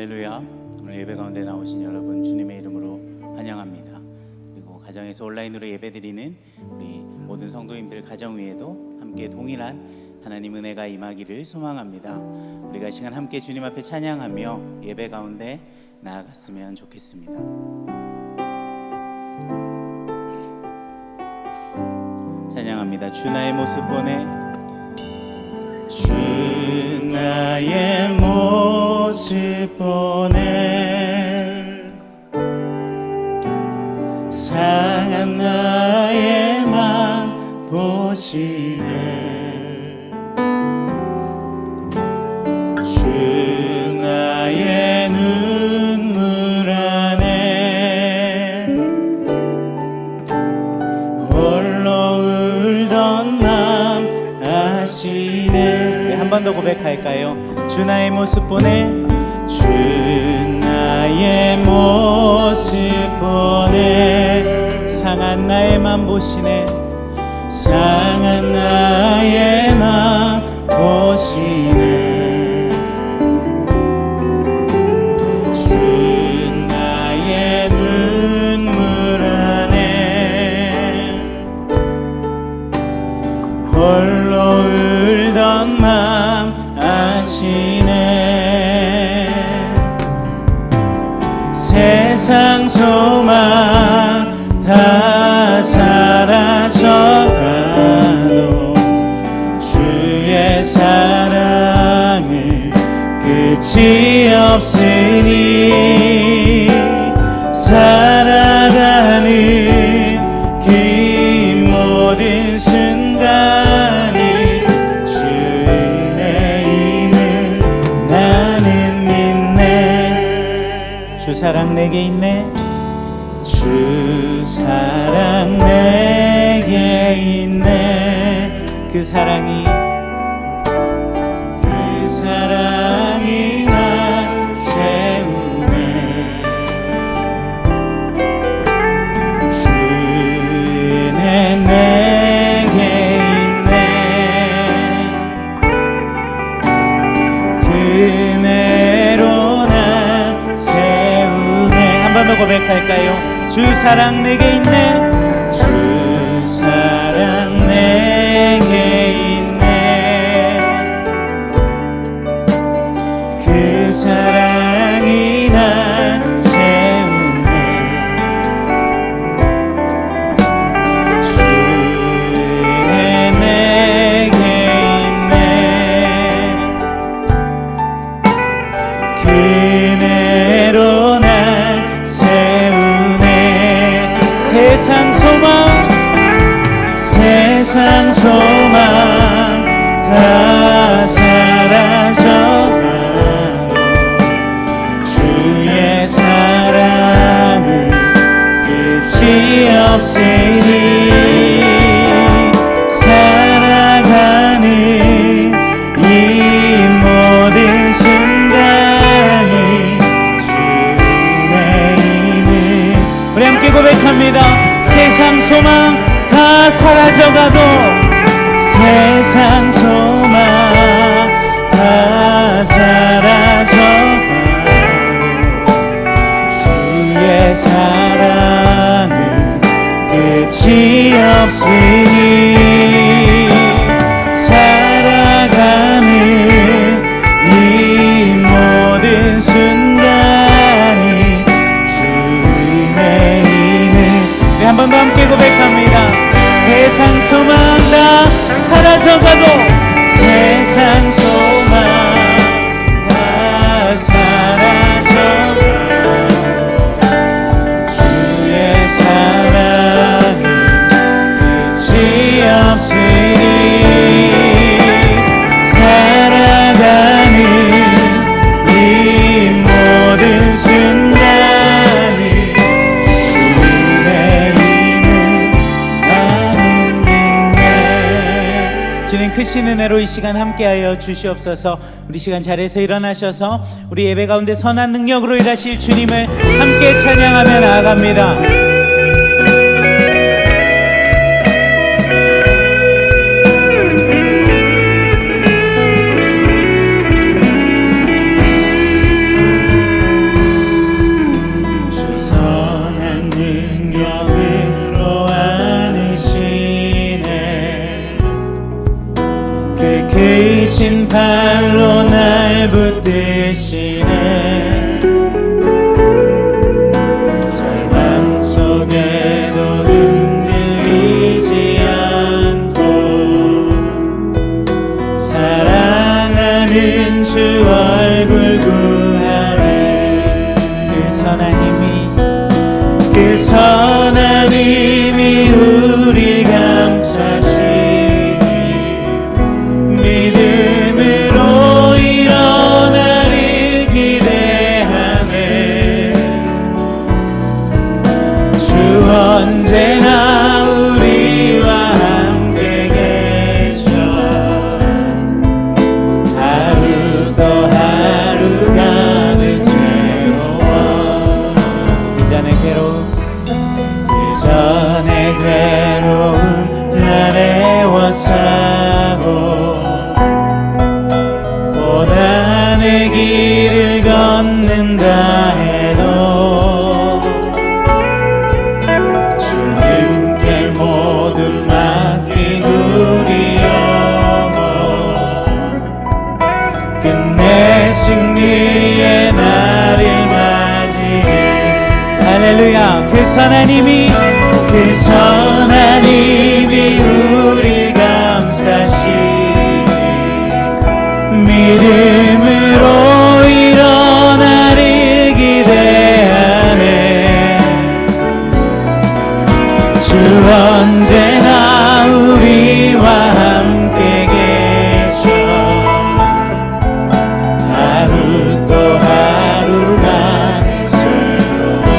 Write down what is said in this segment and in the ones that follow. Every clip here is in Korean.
할렐루야. 오늘 예배 가운데 나오신 여러분 주님의 이름으로 환영합니다. 그리고 가정에서 온라인으로 예배드리는 우리 모든 성도님들 가정 위에도 함께 동일한 하나님 은혜가 임하기를 소망합니다. 우리가 이 시간 함께 주님 앞에 찬양하며 예배 가운데 나아갔으면 좋겠습니다. 찬양합니다. 주 나의 모습 보내, 주 나의 모습 보내, 상한 나의 맘 보시네. 주 나의 눈물 안에 홀로 울던 맘 아시네. 한 번 더 고백할까요? 주 나의 모습 보내, 주 나의 모습 보내, 상한 나의 맘 보시네, 상한 나의 맘 보시네. 주 나의 눈물 안에 홀로 울던 맘 아시네. 세상 소망 다 사라져가도 주의 사랑은 끝이 없으니 살아가는 그 모든 순간이 주 사랑 내게 있네, 주 사랑 내게 있네. 그 사랑이 날 채우네. 주는 내게 있네, 그네로 한 번 더 고백할까요? 주 사랑 내게 있네, 주 사랑 내게 있네. 그 사랑이 날 채우네. 주는 내게 있네, 그네로 세상 소망 다 사라져가도 주의 사랑은 끝이 없으니 살아가는 이 모든 순간이 주의 힘을. 우리 함께 고백합니다. 세상 소망 다 사라져가도, 세상 소망 다 사라져가도 주의 사랑은 끝이 없으니 살아가는 이 모든 순간이 주의 힘을. 한 번 더 함께 고백합니다. 세상 소망 다 사라져가도, 세상 소망 다 사라져가도 주의 사랑은 끝이 없으니 살아가는 이 모든 순간이 주님 크신 은혜로 이 시간 함께하여 주시옵소서. 우리 시간 자리에서 일어나셔서 우리 예배 가운데 선한 능력으로 일하실 주님을 함께 찬양하며 나아갑니다. 팔로 날 붙드시네. 절망 속에도 흔들리지 않고 사랑하는 주 얼굴 구하네. 그 선한 힘이 우리 감싸시니 믿음으로 일어나를 기대하네. 주 언제나 우리와 함께 계셔. 하루 또 하루가 늘 새로워. 이전의 괴로움 날 애워싸고 고난의 길을 걷는다 해도 주님께 모두 맡긴 우리 영혼 끝내 승리의 날을 맞이해. 할렐루야. 그 선한 힘이 우리 감싸시니 믿음으로 일어나를 기대하네. 주 언제나 우리와 함께 계셔. 하루 또 하루가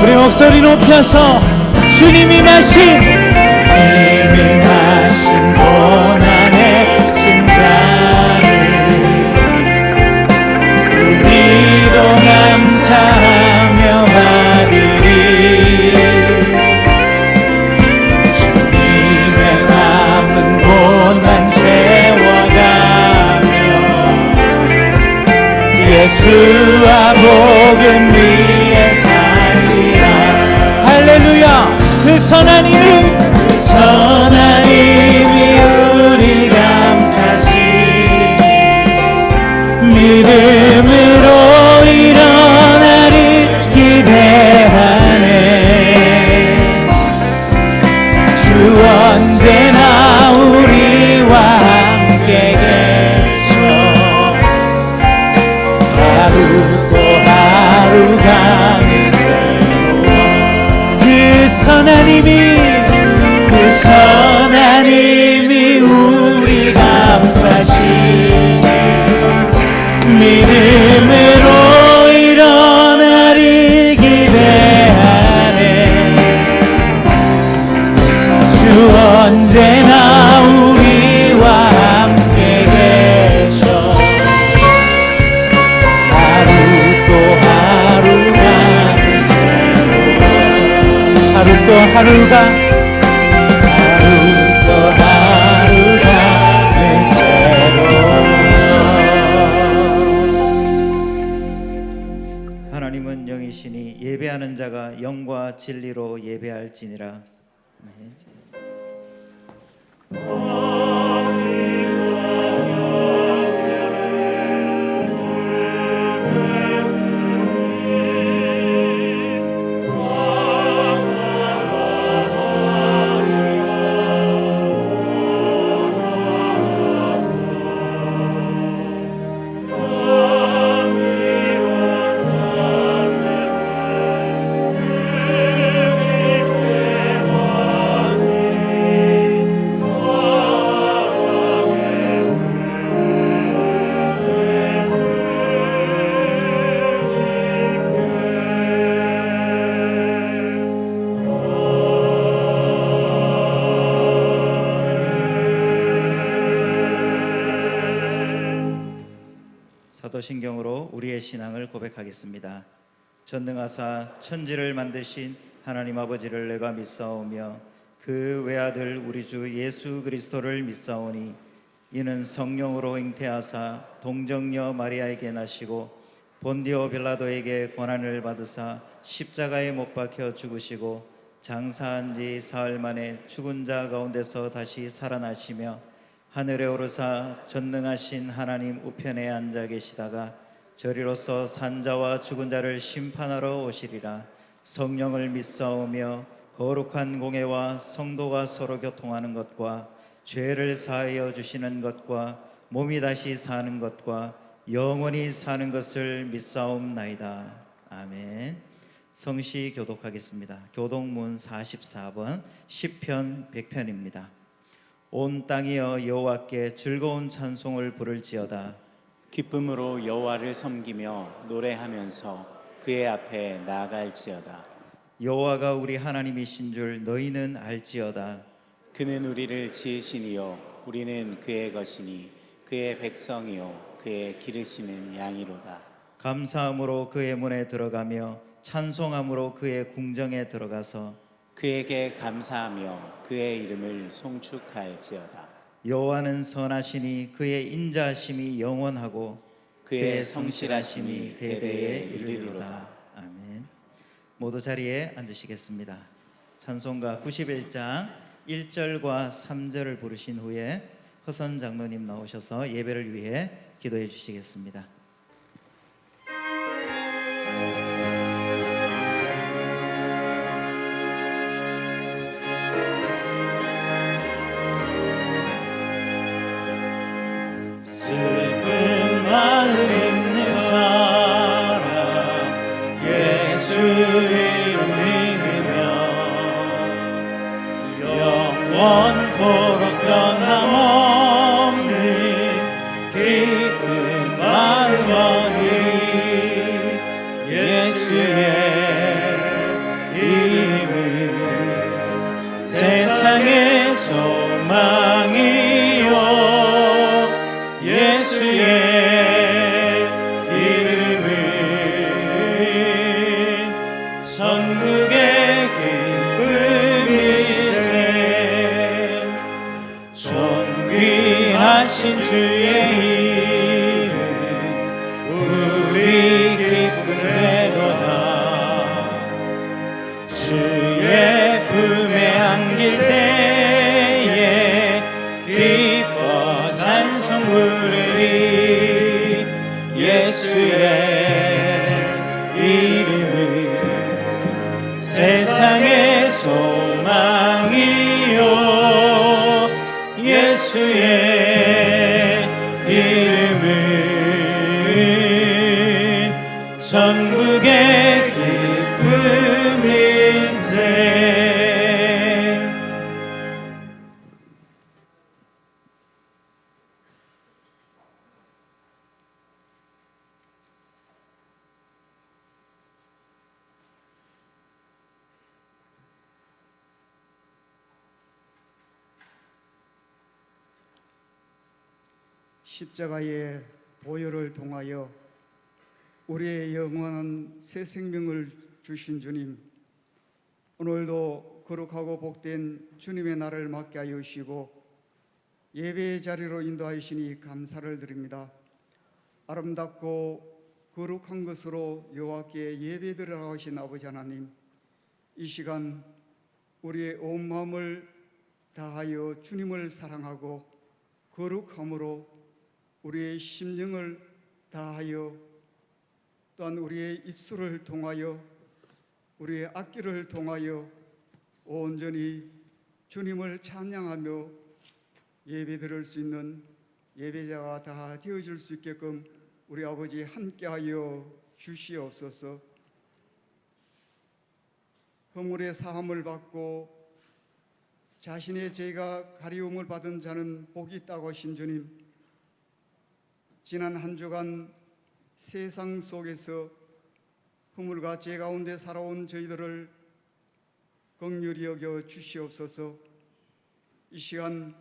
우리 목소리 높여서 주님이 마신 고난의 승자를 우리도 감사하며 받으리. 주님의 남은 고난 채워가며 예수와 복음 위에 살리라. 할렐루야. 그 선한 힘이 우리 감싸시니 믿음으로 일어나를 기대하네. 주 언제나 우리와 함께 계셔. 하루 또 하루가 그 선한 힘이 우리 감싸시니 믿음으로 일어나를 기대하네. 주 언제나 우리와 함께 계셔. 하루 또 하루가 하루 또 하루가 늘 새로워. 하나님은 영이시니 예배하는 자가 영과 진리로 예배할지니라. 아멘. 사도신경으로 우리의 신앙을 고백하겠습니다. 전능하사 천지를 만드신 하나님 아버지를 내가 믿사오며 그 외아들 우리 주 예수 그리스도를 믿사오니 이는 성령으로 잉태하사 동정녀 마리아에게 나시고 본디오 빌라도에게 고난을 받으사 십자가에 못 박혀 죽으시고 장사한 지 사흘 만에 죽은 자 가운데서 다시 살아나시며 하늘에 오르사 전능하신 하나님 우편에 앉아 계시다가 저리로서 산자와 죽은 자를 심판하러 오시리라. 성령을 믿사오며 거룩한 공회와 성도가 서로 교통하는 것과 죄를 사하여 주시는 것과 몸이 다시 사는 것과 영원히 사는 것을 믿사옵나이다. 아멘. 성시 교독하겠습니다. 교독문 44번 시편 100편입니다. 온 땅이여 여호와께 즐거운 찬송을 부를지어다. 기쁨으로 여호와를 섬기며 노래하면서 그의 앞에 나아갈지어다. 여호와가 우리 하나님이신 줄 너희는 알지어다. 그는 우리를 지으시니요 우리는 그의 것이니 그의 백성이요 그의 기르시는 양이로다. 감사함으로 그의 문에 들어가며 찬송함으로 그의 궁정에 들어가서 그에게 감사하며 그의 이름을 송축할지어다. 여호와는 선하시니 그의 인자하심이 영원하고 그의 성실하심이 대대에 이르리로다. 아멘. 모두 자리에 앉으시겠습니다. 찬송가 91장 1절과 3절을 부르신 후에 허선 장로님 나오셔서 예배를 위해 기도해 주시겠습니다. 슬픈 마음 있는 사람 예수 이름 믿으며 영원토록 변함없는 기쁜 마음 얻으리. 예수의 이름은 세상의 소망이요 예수의 이름은 천국의 기쁨이세. 존귀하신 주의 이름 우리 기쁨되도다. 주의 품에 안길 때에 기뻐 찬송 부르리. 예수의 이름은 세상의 소망이요 예수의 이름은 천국의 기쁨일세. 십자가의 보혈을 통하여 우리의 영원한 새 생명을 주신 주님, 오늘도 거룩하고 복된 주님의 날을 맞게 하여 주시고 예배의 자리로 인도하시니 감사를 드립니다. 아름답고 거룩한 것으로 여호와께 예배드리라 하신 아버지 하나님, 이 시간 우리의 온 마음을 다하여 주님을 사랑하고 거룩함으로 우리의 심령을 다하여 또한 우리의 입술을 통하여 우리의 악기를 통하여 온전히 주님을 찬양하며 예배드릴 수 있는 예배자가 다 되어질 수 있게끔 우리 아버지 함께하여 주시옵소서. 허물의 사함을 받고 자신의 죄가 가리움을 받은 자는 복이 있다고 하신 주님, 지난 한 주간 세상 속에서 허물과 죄 가운데 살아온 저희들을 긍휼히 여겨 주시옵소서. 이 시간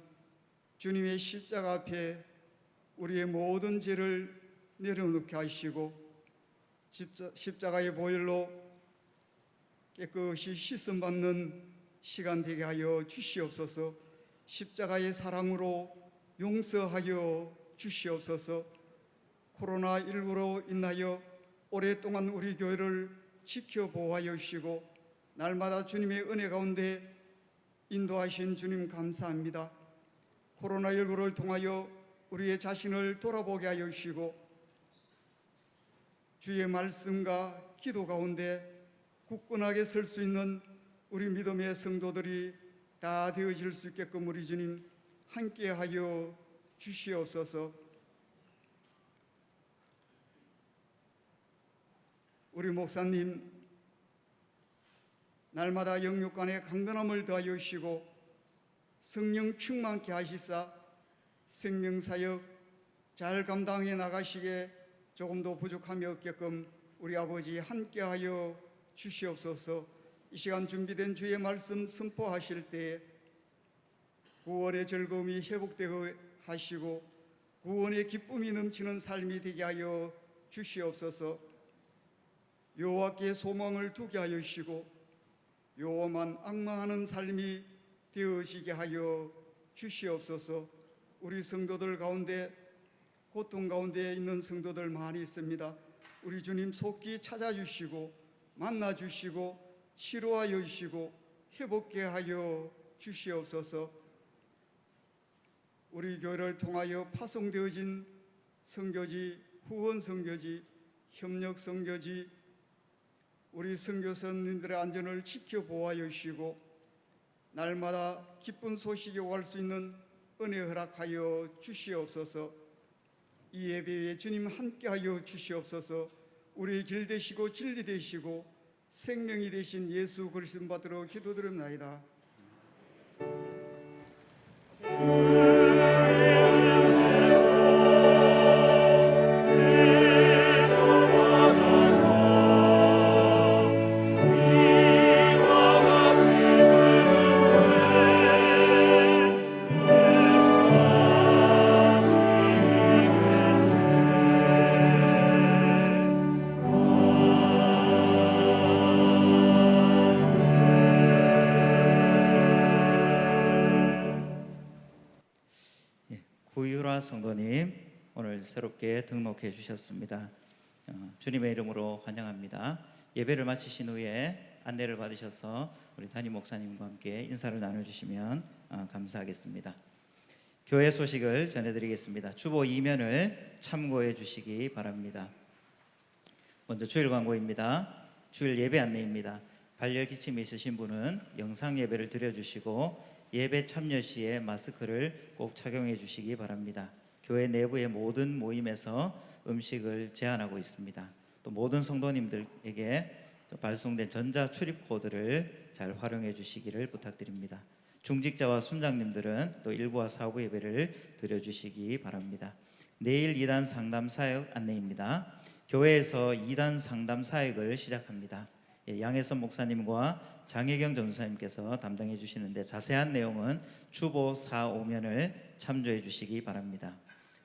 주님의 십자가 앞에 우리의 모든 죄를 내려놓게 하시고 십자가의 보혈로 깨끗이 씻음받는 시간 되게 하여 주시옵소서. 십자가의 사랑으로 용서하여 주시옵소서. 코로나19로 인하여 오랫동안 우리 교회를 지켜보호하여 주시고 날마다 주님의 은혜 가운데 인도하신 주님 감사합니다. 코로나19를 통하여 우리의 자신을 돌아보게 하여 주시고 주의 말씀과 기도 가운데 굳건하게 설 수 있는 우리 믿음의 성도들이 다 되어질 수 있게끔 우리 주님 함께하여 주시옵소서. 우리 목사님 날마다 영육간에 강건함을 더하여 주시고 성령 충만케 하시사 생명사역 잘 감당해 나가시게 조금도 부족함이 없게끔 우리 아버지 함께하여 주시옵소서. 이 시간 준비된 주의 말씀 선포하실 때에 구원의 즐거움이 회복되게 하시고 구원의 기쁨이 넘치는 삶이 되게 하여 주시옵소서. 여호와께 소망을 두게 하여 주시고 여호와만 앙망하는 삶이 되어지게 하여 주시옵소서. 우리 성도들 가운데 고통 가운데 있는 성도들 많이 있습니다. 우리 주님 속히 찾아주시고 만나주시고 치료하여 주시고 회복케 하여 주시옵소서. 우리 교회를 통하여 파송되어진 선교지, 후원 선교지, 협력 선교지, 우리 선교사님들의 안전을 지켜보아여 주시고 날마다 기쁜 소식이 오갈 수 있는 은혜 허락하여 주시옵소서. 이 예배에 주님 함께하여 주시옵소서. 우리의 길 되시고 진리 되시고 생명이 되신 예수 그리스도 받들어 기도드립나이다. 구유라 성도님 오늘 새롭게 등록해 주셨습니다. 주님의 이름으로 환영합니다. 예배를 마치신 후에 안내를 받으셔서 우리 담임 목사님과 함께 인사를 나눠주시면 감사하겠습니다. 교회 소식을 전해드리겠습니다. 주보 2면을 참고해 주시기 바랍니다. 먼저 주일 광고입니다. 주일 예배 안내입니다. 발열 기침이 있으신 분은 영상 예배를 드려주시고 예배 참여 시에 마스크를 꼭 착용해 주시기 바랍니다. 교회 내부의 모든 모임에서 음식을 제한하고 있습니다. 또 모든 성도님들에게 발송된 전자 출입 코드를 잘 활용해 주시기를 부탁드립니다. 중직자와 순장님들은 또 1부와 4부 예배를 드려주시기 바랍니다. 내일 2단 상담 사역 안내입니다. 교회에서 2단 상담 사역을 시작합니다. 양혜선 목사님과 장혜경 전도사님께서 담당해 주시는데 자세한 내용은 주보 4, 5면을 참조해 주시기 바랍니다.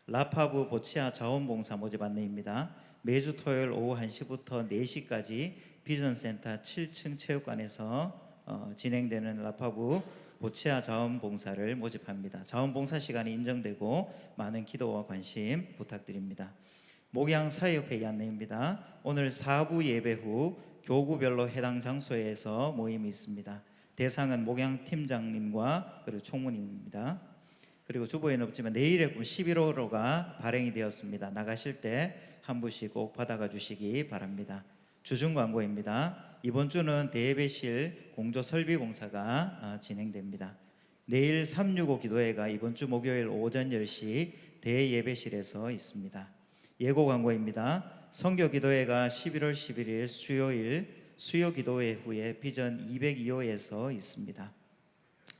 라파부 보치아 자원봉사 모집 안내입니다. 매주 토요일 오후 1시부터 4시까지 비전센터 7층 체육관에서 진행되는 라파부 보치아 자원봉사를 모집합니다. 자원봉사 시간이 인정되고 많은 기도와 관심 부탁드립니다. 목양 사역회의 안내입니다. 오늘 4부 예배 후 교구별로 해당 장소에서 모임이 있습니다. 대상은 목양 팀장님과 그리고 총무님입니다. 그리고 주보에는 없지만 내일의 꿈 11호로가 발행이 되었습니다. 나가실 때 한 부씩 꼭 받아가 주시기 바랍니다. 주중 광고입니다. 이번 주는 대예배실 공조 설비 공사가 진행됩니다. 내일 365 기도회가 이번 주 목요일 오전 10시 대예배실에서 있습니다. 예고 광고입니다. 선교 기도회가 11월 11일 수요일 수요 기도회 후에 비전 202호에서 있습니다.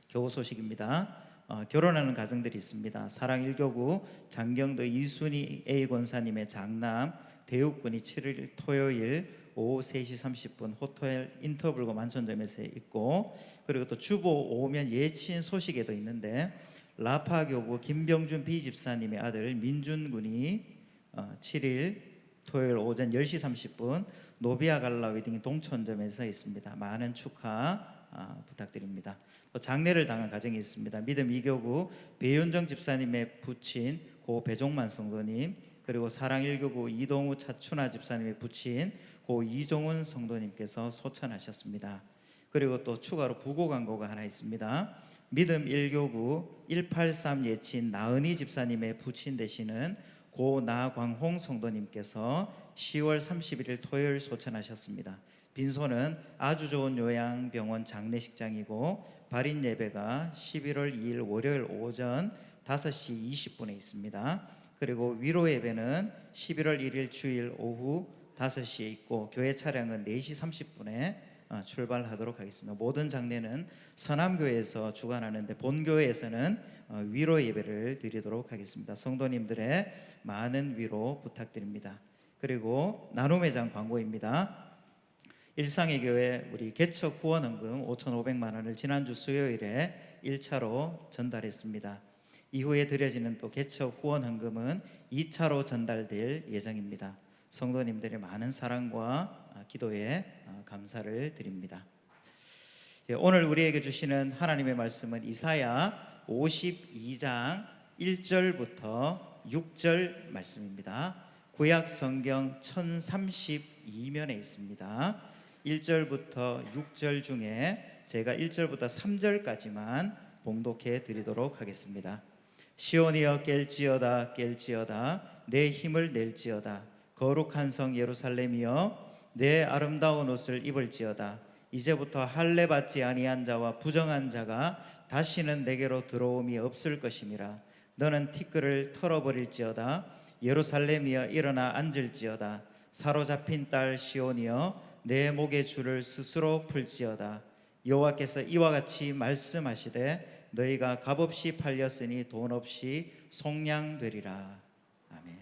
교우 소식입니다. 결혼하는 가정들이 있습니다. 사랑 1교구 장경도 이순희 A 권사님의 장남 대육군이 7일 토요일 오후 3시 30분 호텔 인터블고 만천점에서 있고, 그리고 또 주보 5면 예친 소식에도 있는데 라파교구 김병준 B 집사님의 아들 민준군이 7일 토요일 오전 10시 30분 노비아 갈라 웨딩 동천점에서 있습니다. 많은 축하 부탁드립니다. 또 장례를 당한 가정이 있습니다. 믿음 2교구 배윤정 집사님의 부친 고 배종만 성도님, 그리고 사랑 1교구 이동우 차춘아 집사님의 부친 고 이종훈 성도님께서 소천하셨습니다. 그리고 또 추가로 부고 광고가 하나 있습니다. 믿음 1교구 183 예친 나은희 집사님의 부친 되시는 고 나광홍 성도님께서 10월 31일 토요일 소천하셨습니다. 빈소는 아주 좋은 요양병원 장례식장이고 발인 예배가 11월 2일 월요일 오전 5시 20분에 있습니다. 그리고 위로 예배는 11월 1일 주일 오후 5시에 있고 교회 차량은 4시 30분에 출발하도록 하겠습니다. 모든 장례는 서남교회에서 주관하는데 본교회에서는 위로 예배를 드리도록 하겠습니다. 성도님들의 많은 위로 부탁드립니다. 그리고 나눔의 장 광고입니다. 일상의 교회 우리 개척 후원헌금 5,500만 원을 지난주 수요일에 1차로 전달했습니다. 이후에 드려지는 또 개척 후원헌금은 2차로 전달될 예정입니다. 성도님들의 많은 사랑과 기도에 감사를 드립니다. 오늘 우리에게 주시는 하나님의 말씀은 이사야 52장 1절부터 6절 말씀입니다. 구약 성경 1032면에 있습니다. 1절부터 6절 중에 제가 1절부터 3절까지만 봉독해 드리도록 하겠습니다. 시온이여 깰지어다 깰지어다 내 힘을 낼지어다 거룩한 성 예루살렘이여 내 아름다운 옷을 입을지어다 이제부터 할례 받지 아니한 자와 부정한 자가 다시는 내게로 들어옴이 없을 것임이라. 너는 티끌을 털어버릴지어다 예루살렘이여 일어나 앉을지어다 사로잡힌 딸 시온이여 내 목의 줄을 스스로 풀지어다. 여호와께서 이와 같이 말씀하시되 너희가 값없이 팔렸으니 돈 없이 속량되리라. 아멘.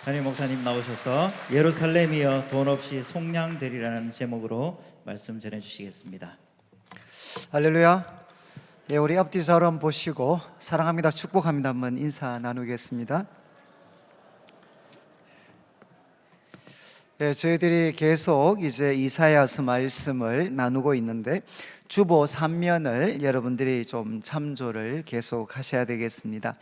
담임 목사님 나오셔서 예루살렘이여 돈 없이 속량되리라는 제목으로 말씀 전해 주시겠습니다. 할렐루야. 예, 우리 앞뒤 저럼 보시고 사랑합니다, 축복합니다 한번 인사 나누겠습니다. 예, 저희들이 계속 이제 이사야서 말씀을 나누고 있는데 주보 3면을 여러분들이 좀 참조를 계속 하셔야 되겠습니다.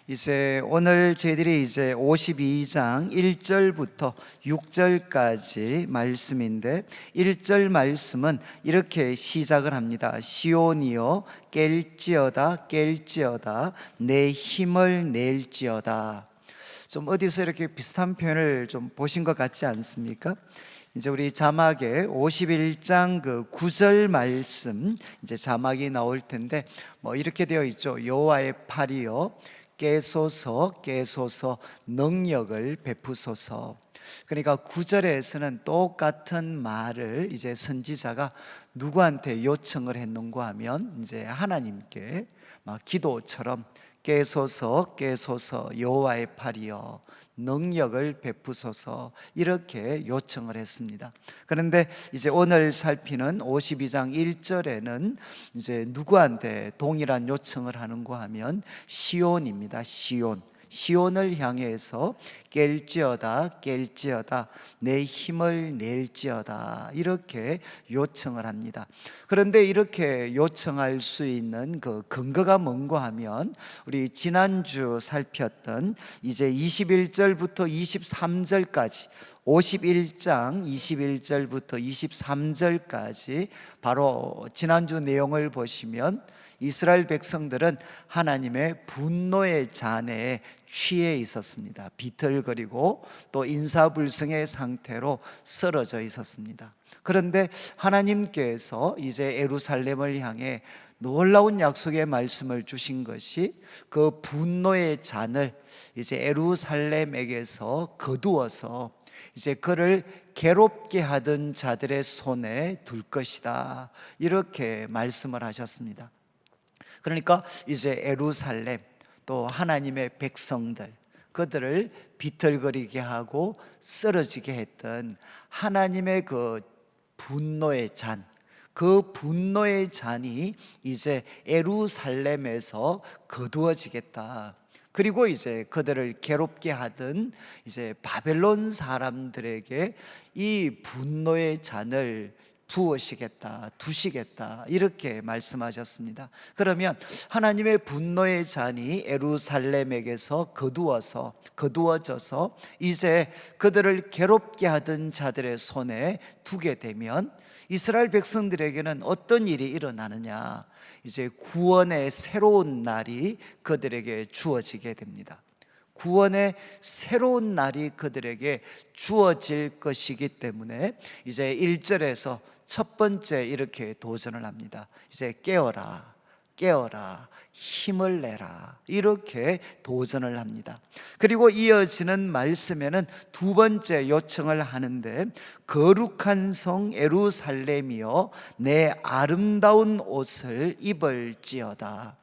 이제 오늘 저희들이 이제 52장 1절부터 6절까지 말씀인데 1절 말씀은 이렇게 시작을 합니다. 시온이여 깰지어다 깰지어다 내 힘을 낼지어다. 좀 어디서 이렇게 비슷한 표현을 좀 보신 것 같지 않습니까? 이제 우리 자막에 51장 그 9절 말씀 이제 자막이 나올 텐데 뭐 이렇게 되어 있죠. 여호와의 팔이여 깨소서 깨소서 능력을 베푸소서. 그러니까 9절에서는 똑같은 말을 이제 선지자가 누구한테 요청을 했는가 하면 이제 하나님께 막 기도처럼 깨소서 깨소서 여호와의 팔이여 능력을 베푸소서 이렇게 요청을 했습니다. 그런데 이제 오늘 살피는 52장 1절에는 이제 누구한테 동일한 요청을 하는가 하면 시온입니다. 시온을 향해서 깰지어다 깰지어다 내 힘을 낼지어다 이렇게 요청을 합니다. 그런데 이렇게 요청할 수 있는 그 근거가 뭔가 하면 우리 지난주 살폈던 이제 21절부터 23절까지 51장 21절부터 23절까지 바로 지난주 내용을 보시면 이스라엘 백성들은 하나님의 분노의 잔해에 취해 있었습니다. 비틀거리고 또 인사불성의 상태로 쓰러져 있었습니다. 그런데 하나님께서 이제 예루살렘을 향해 놀라운 약속의 말씀을 주신 것이 그 분노의 잔을 이제 예루살렘에게서 거두어서 이제 그를 괴롭게 하던 자들의 손에 둘 것이다 이렇게 말씀을 하셨습니다. 그러니까 이제 예루살렘 또 하나님의 백성들 그들을 비틀거리게 하고 쓰러지게 했던 하나님의 그 분노의 잔, 그 분노의 잔이 이제 예루살렘에서 거두어지겠다. 그리고 이제 그들을 괴롭게 하던 이제 바벨론 사람들에게 이 분노의 잔을 부으시겠다, 두시겠다 이렇게 말씀하셨습니다. 그러면 하나님의 분노의 잔이 예루살렘에게서 거두어져서 이제 그들을 괴롭게 하던 자들의 손에 두게 되면 이스라엘 백성들에게는 어떤 일이 일어나느냐, 이제 구원의 새로운 날이 그들에게 주어지게 됩니다. 구원의 새로운 날이 그들에게 주어질 것이기 때문에 이제 1절에서 첫 번째 이렇게 도전을 합니다. 이제 깨어라, 깨어라, 힘을 내라 이렇게 도전을 합니다. 그리고 이어지는 말씀에는 두 번째 요청을 하는데 거룩한 성 예루살렘이여 내 아름다운 옷을 입을지어다.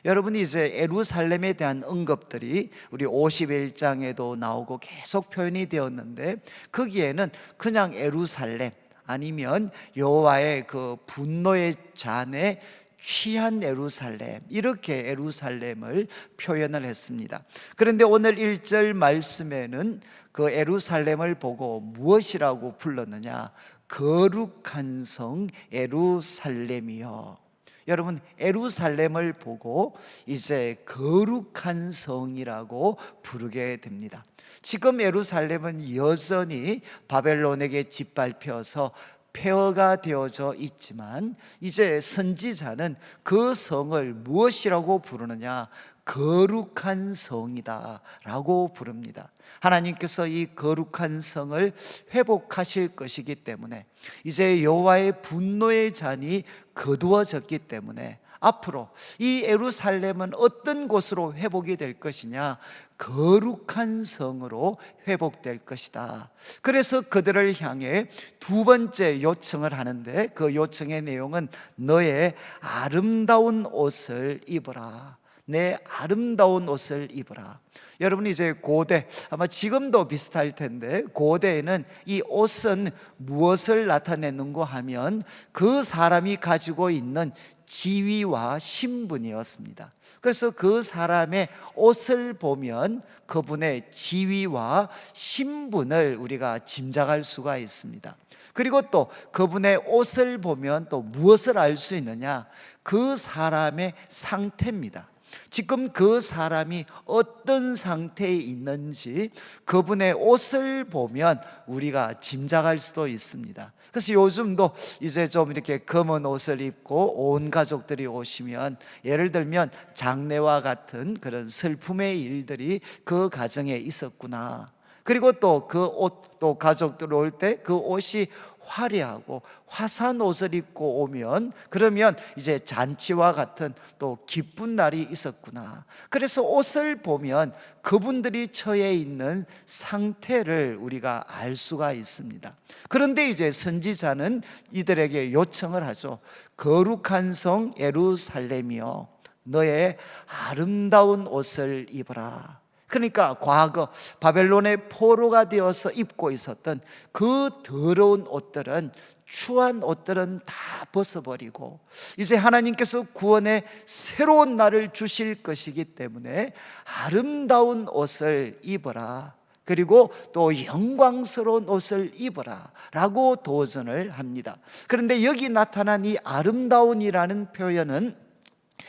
여러분이 이제 예루살렘에 대한 언급들이 우리 51장에도 나오고 계속 표현이 되었는데 거기에는 그냥 예루살렘 아니면 여호와의 그 분노의 잔에 취한 예루살렘 이렇게 예루살렘을 표현을 했습니다. 그런데 오늘 1절 말씀에는 그 예루살렘을 보고 무엇이라고 불렀느냐? 거룩한 성 예루살렘이여. 여러분 예루살렘을 보고 이제 거룩한 성이라고 부르게 됩니다. 지금 예루살렘은 여전히 바벨론에게 짓밟혀서 폐허가 되어져 있지만 이제 선지자는 그 성을 무엇이라고 부르느냐? 거룩한 성이다 라고 부릅니다. 하나님께서 이 거룩한 성을 회복하실 것이기 때문에 이제 여호와의 분노의 잔이 거두어졌기 때문에 앞으로 이 예루살렘은 어떤 곳으로 회복이 될 것이냐? 거룩한 성으로 회복될 것이다. 그래서 그들을 향해 두 번째 요청을 하는데 그 요청의 내용은 너의 아름다운 옷을 입어라. 내 아름다운 옷을 입어라. 여러분 이제 고대 아마 지금도 비슷할 텐데 고대에는 이 옷은 무엇을 나타내는가 하면 그 사람이 가지고 있는 지위와 신분이었습니다. 그래서 그 사람의 옷을 보면 그분의 지위와 신분을 우리가 짐작할 수가 있습니다. 그리고 또 그분의 옷을 보면 또 무엇을 알 수 있느냐? 그 사람의 상태입니다. 지금 그 사람이 어떤 상태에 있는지 그분의 옷을 보면 우리가 짐작할 수도 있습니다. 그래서 요즘도 이제 좀 이렇게 검은 옷을 입고 온 가족들이 오시면, 예를 들면 장례와 같은 그런 슬픔의 일들이 그 가정에 있었구나. 그리고 또 그 옷, 또 가족들 올 때 그 옷이 화려하고 화사한 옷을 입고 오면, 그러면 이제 잔치와 같은 또 기쁜 날이 있었구나. 그래서 옷을 보면 그분들이 처해 있는 상태를 우리가 알 수가 있습니다. 그런데 이제 선지자는 이들에게 요청을 하죠. 거룩한 성 예루살렘이여, 너의 아름다운 옷을 입어라. 그러니까 과거 바벨론의 포로가 되어서 입고 있었던 그 더러운 옷들은, 추한 옷들은 다 벗어버리고 이제 하나님께서 구원의 새로운 날을 주실 것이기 때문에 아름다운 옷을 입어라, 그리고 또 영광스러운 옷을 입어라 라고 도전을 합니다. 그런데 여기 나타난 이 아름다운이라는 표현은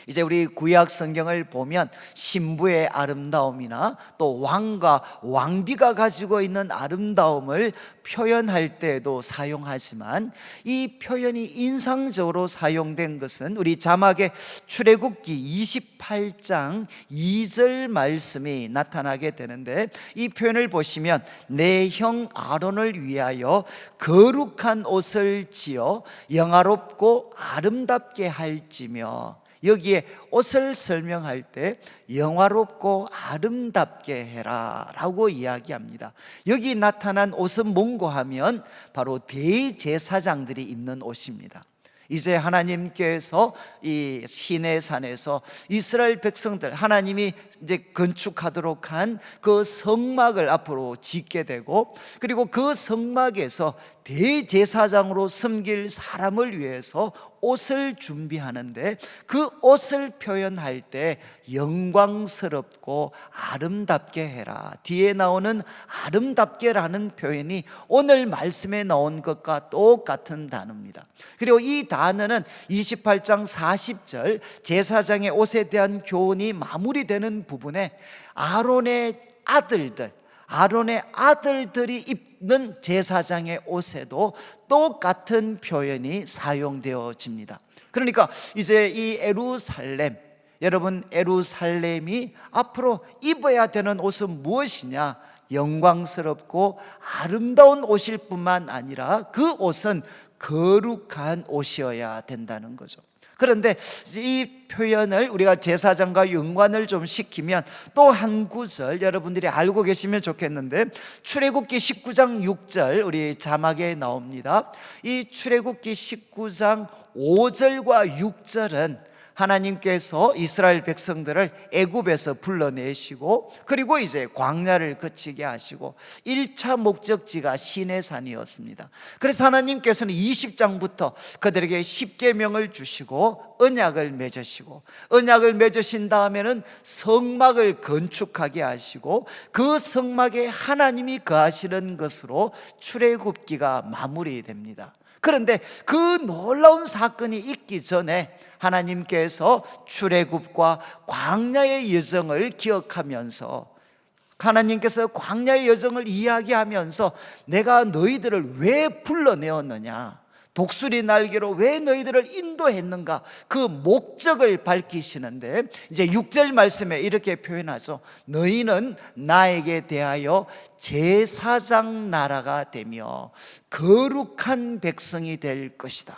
이제 우리 구약 성경을 보면 신부의 아름다움이나 또 왕과 왕비가 가지고 있는 아름다움을 표현할 때에도 사용하지만, 이 표현이 인상적으로 사용된 것은 우리 자막에 출애굽기 28장 2절 말씀이 나타나게 되는데, 이 표현을 보시면 내 형 아론을 위하여 거룩한 옷을 지어 영화롭고 아름답게 할지며, 여기에 옷을 설명할 때 영화롭고 아름답게 해라 라고 이야기합니다. 여기 나타난 옷은 뭔고 하면 바로 대제사장들이 입는 옷입니다. 이제 하나님께서 이 시내산에서 이스라엘 백성들, 하나님이 이제 건축하도록 한 그 성막을 앞으로 짓게 되고, 그리고 그 성막에서 대제사장으로 섬길 사람을 위해서 옷을 준비하는데, 그 옷을 표현할 때 영광스럽고 아름답게 해라, 뒤에 나오는 아름답게라는 표현이 오늘 말씀에 나온 것과 똑같은 단어입니다. 그리고 이 단어는 28장 40절 제사장의 옷에 대한 교훈이 마무리되는 부분에 아론의 아들들이 입는 제사장의 옷에도 똑같은 표현이 사용되어집니다. 그러니까 이제 이 예루살렘, 여러분 예루살렘이 앞으로 입어야 되는 옷은 무엇이냐? 영광스럽고 아름다운 옷일 뿐만 아니라 그 옷은 거룩한 옷이어야 된다는 거죠. 그런데 이 표현을 우리가 제사장과 연관을 좀 시키면 또 한 구절 여러분들이 알고 계시면 좋겠는데, 출애굽기 19장 6절 우리 자막에 나옵니다. 이 출애굽기 19장 5절과 6절은 하나님께서 이스라엘 백성들을 애굽에서 불러내시고, 그리고 이제 광야를 거치게 하시고 1차 목적지가 시내산이었습니다. 그래서 하나님께서는 20장부터 그들에게 십계명을 주시고 언약을 맺으시고, 언약을 맺으신 다음에는 성막을 건축하게 하시고, 그 성막에 하나님이 거하시는 것으로 출애굽기가 마무리됩니다. 그런데 그 놀라운 사건이 있기 전에 하나님께서 출애굽과 광야의 여정을 기억하면서, 하나님께서 광야의 여정을 이야기하면서 내가 너희들을 왜 불러내었느냐, 독수리 날개로 왜 너희들을 인도했는가, 그 목적을 밝히시는데, 이제 6절 말씀에 이렇게 표현하죠. 너희는 나에게 대하여 제사장 나라가 되며 거룩한 백성이 될 것이다.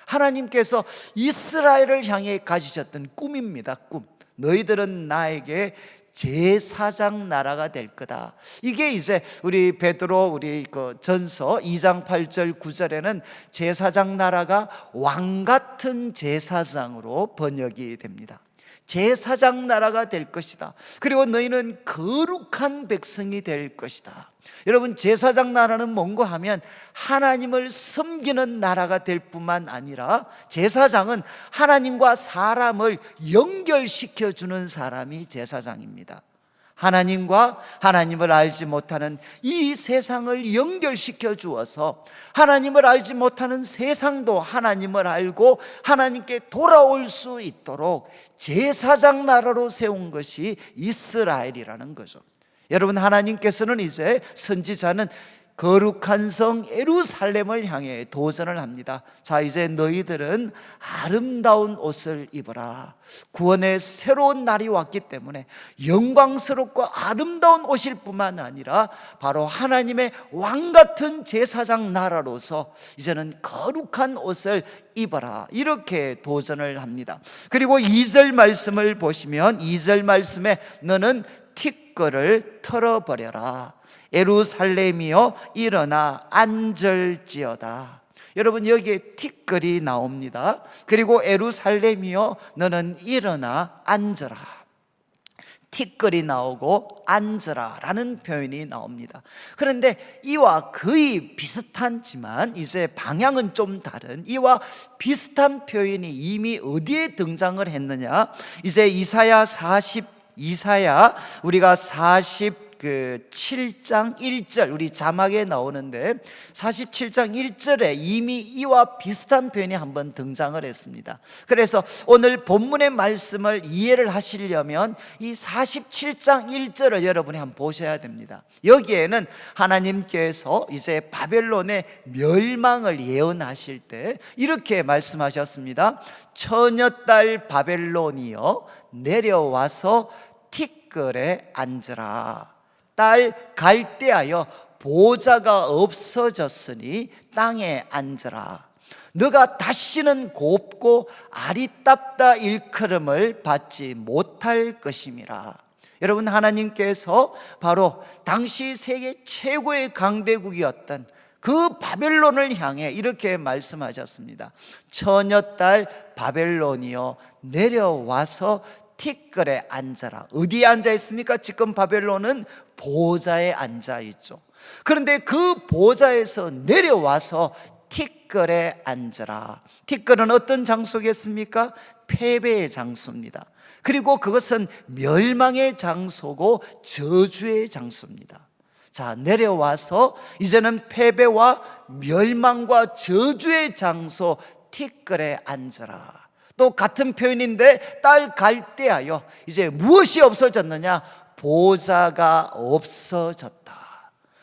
하나님께서 이스라엘을 향해 가지셨던 꿈입니다. 꿈. 너희들은 나에게 제사장 나라가 될 거다. 이게 이제 우리 베드로 우리 그 전서 2장 8절 9절에는 제사장 나라가 왕 같은 제사장으로 번역이 됩니다. 제사장 나라가 될 것이다. 그리고 너희는 거룩한 백성이 될 것이다. 여러분, 제사장 나라는 뭔가 하면 하나님을 섬기는 나라가 될 뿐만 아니라 제사장은 하나님과 사람을 연결시켜 주는 사람이 제사장입니다. 하나님과 하나님을 알지 못하는 이 세상을 연결시켜 주어서 하나님을 알지 못하는 세상도 하나님을 알고 하나님께 돌아올 수 있도록 제사장 나라로 세운 것이 이스라엘이라는 거죠. 여러분, 하나님께서는 이제 선지자는 거룩한 성 예루살렘을 향해 도전을 합니다. 자, 이제 너희들은 아름다운 옷을 입어라. 구원의 새로운 날이 왔기 때문에 영광스럽고 아름다운 옷일 뿐만 아니라 바로 하나님의 왕같은 제사장 나라로서 이제는 거룩한 옷을 입어라, 이렇게 도전을 합니다. 그리고 2절 말씀을 보시면 2절 말씀에 너는 티끌을 털어버려라. 예루살렘이여 일어나 앉을지어다. 여러분, 여기에 티끌이 나옵니다. 그리고 예루살렘이여 너는 일어나 앉으라. 티끌이 나오고 앉으라 라는 표현이 나옵니다. 그런데 이와 거의 비슷하지만 이제 방향은 좀 다른, 이와 비슷한 표현이 이미 어디에 등장을 했느냐, 이제 이사야 우리가 47장 1절, 우리 자막에 나오는데 47장 1절에 이미 이와 비슷한 표현이 한번 등장을 했습니다. 그래서 오늘 본문의 말씀을 이해를 하시려면 이 47장 1절을 여러분이 한번 보셔야 됩니다. 여기에는 하나님께서 이제 바벨론의 멸망을 예언하실 때 이렇게 말씀하셨습니다. 처녀딸 바벨론이여 내려와서 티끌에 앉으라. 딸 갈대하여 보좌가 없어졌으니 땅에 앉으라. 너가 다시는 곱고 아리따다 일컬음을 받지 못할 것임이라. 여러분, 하나님께서 바로 당시 세계 최고의 강대국이었던 그 바벨론을 향해 이렇게 말씀하셨습니다. 처녀딸 바벨론이여 내려와서 티끌에 앉아라. 어디에 앉아 있습니까? 지금 바벨론은 보좌에 앉아 있죠. 그런데 그 보좌에서 내려와서 티끌에 앉으라. 티끌은 어떤 장소겠습니까? 패배의 장소입니다. 그리고 그것은 멸망의 장소고 저주의 장소입니다. 자, 내려와서 이제는 패배와 멸망과 저주의 장소 티끌에 앉으라. 또 같은 표현인데 딸 갈대하여 이제 무엇이 없어졌느냐? 보좌가 없어졌다.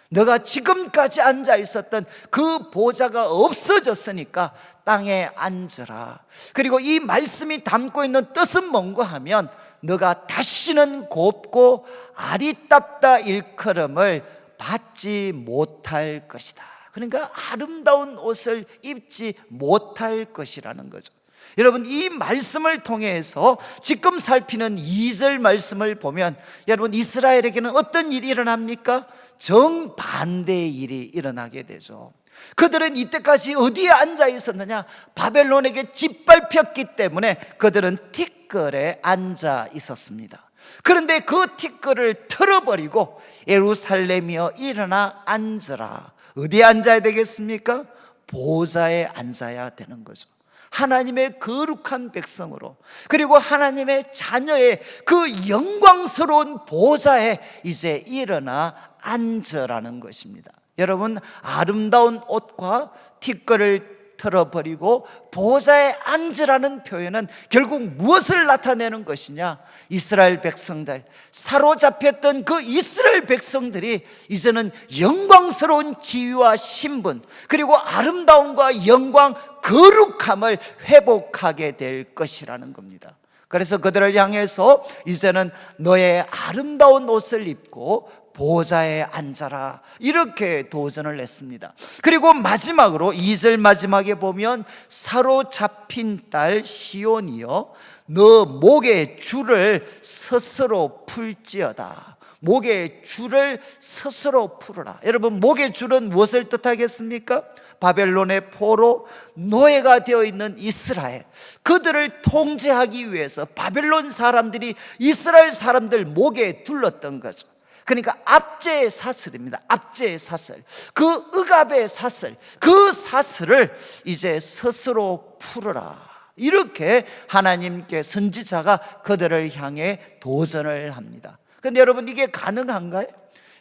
너가 지금까지 앉아 있었던 그 보좌가 없어졌으니까 땅에 앉으라. 그리고 이 말씀이 담고 있는 뜻은 뭔가 하면 너가 다시는 곱고 아리따다 일컬음을 받지 못할 것이다. 그러니까 아름다운 옷을 입지 못할 것이라는 거죠. 여러분, 이 말씀을 통해서 지금 살피는 2절 말씀을 보면 여러분, 이스라엘에게는 어떤 일이 일어납니까? 정반대의 일이 일어나게 되죠. 그들은 이때까지 어디에 앉아 있었느냐? 바벨론에게 짓밟혔기 때문에 그들은 티끌에 앉아 있었습니다. 그런데 그 티끌을 털어버리고 예루살렘이여 일어나 앉으라. 어디에 앉아야 되겠습니까? 보좌에 앉아야 되는 거죠. 하나님의 거룩한 백성으로, 그리고 하나님의 자녀의 그 영광스러운 보좌에 이제 일어나 앉으라는 것입니다. 여러분, 아름다운 옷과 티끌을 털어버리고 보좌에 앉으라는 표현은 결국 무엇을 나타내는 것이냐? 이스라엘 백성들, 사로잡혔던 그 이스라엘 백성들이 이제는 영광스러운 지위와 신분, 그리고 아름다움과 영광, 거룩함을 회복하게 될 것이라는 겁니다. 그래서 그들을 향해서 이제는 너의 아름다운 옷을 입고 보좌에 앉아라, 이렇게 도전을 했습니다. 그리고 마지막으로 2절 마지막에 보면 사로잡힌 딸 시온이여 너 목에 줄을 스스로 풀지어다. 목에 줄을 스스로 풀어라. 여러분, 목의 줄은 무엇을 뜻하겠습니까? 바벨론의 포로 노예가 되어 있는 이스라엘, 그들을 통제하기 위해서 바벨론 사람들이 이스라엘 사람들 목에 둘렀던 거죠. 그러니까 압제의 사슬입니다. 압제의 사슬, 그 억압의 사슬, 그 사슬을 이제 스스로 풀어라, 이렇게 하나님께 선지자가 그들을 향해 도전을 합니다. 그런데 여러분, 이게 가능한가요?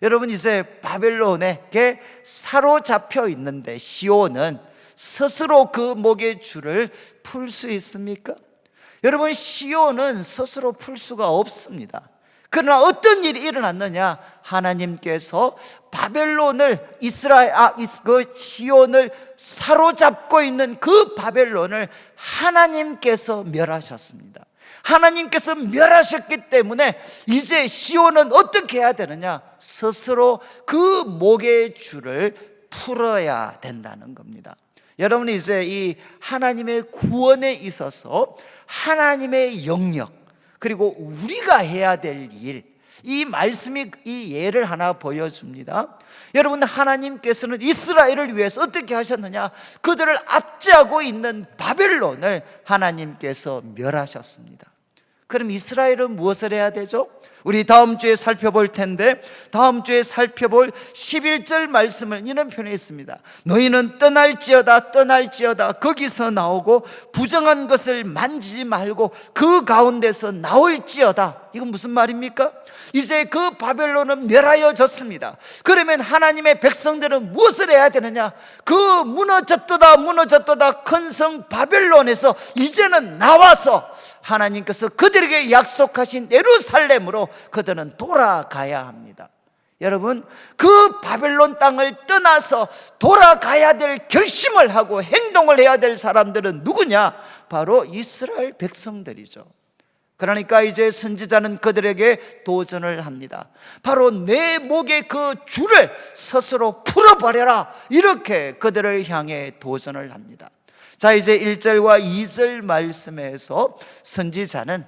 여러분, 이제 바벨론에게 사로잡혀 있는데 시온은 스스로 그 목의 줄을 풀 수 있습니까? 여러분, 시온은 스스로 풀 수가 없습니다. 그러나 어떤 일이 일어났느냐? 하나님께서 바벨론을 그 시온을 사로잡고 있는 그 바벨론을 하나님께서 멸하셨습니다. 하나님께서 멸하셨기 때문에 이제 시온은 어떻게 해야 되느냐? 스스로 그 목의 줄을 풀어야 된다는 겁니다. 여러분, 이제 이 하나님의 구원에 있어서 하나님의 영역, 그리고 우리가 해야 될 일, 이 말씀이 이 예를 하나 보여줍니다. 여러분, 하나님께서는 이스라엘을 위해서 어떻게 하셨느냐? 그들을 압제하고 있는 바벨론을 하나님께서 멸하셨습니다. 그럼 이스라엘은 무엇을 해야 되죠? 우리 다음 주에 살펴볼 텐데, 다음 주에 살펴볼 11절 말씀을 이런 표현했습니다. 너희는 떠날지어다, 떠날지어다. 거기서 나오고 부정한 것을 만지지 말고 그 가운데서 나올지어다. 이건 무슨 말입니까? 이제 그 바벨론은 멸하여졌습니다. 그러면 하나님의 백성들은 무엇을 해야 되느냐? 그 무너졌도다 무너졌도다 큰 성 바벨론에서 이제는 나와서 하나님께서 그들에게 약속하신 예루살렘으로 그들은 돌아가야 합니다. 여러분, 그 바벨론 땅을 떠나서 돌아가야 될 결심을 하고 행동을 해야 될 사람들은 누구냐? 바로 이스라엘 백성들이죠. 그러니까 이제 선지자는 그들에게 도전을 합니다. 바로 내 목의 그 줄을 스스로 풀어버려라, 이렇게 그들을 향해 도전을 합니다. 자, 이제 1절과 2절 말씀에서 선지자는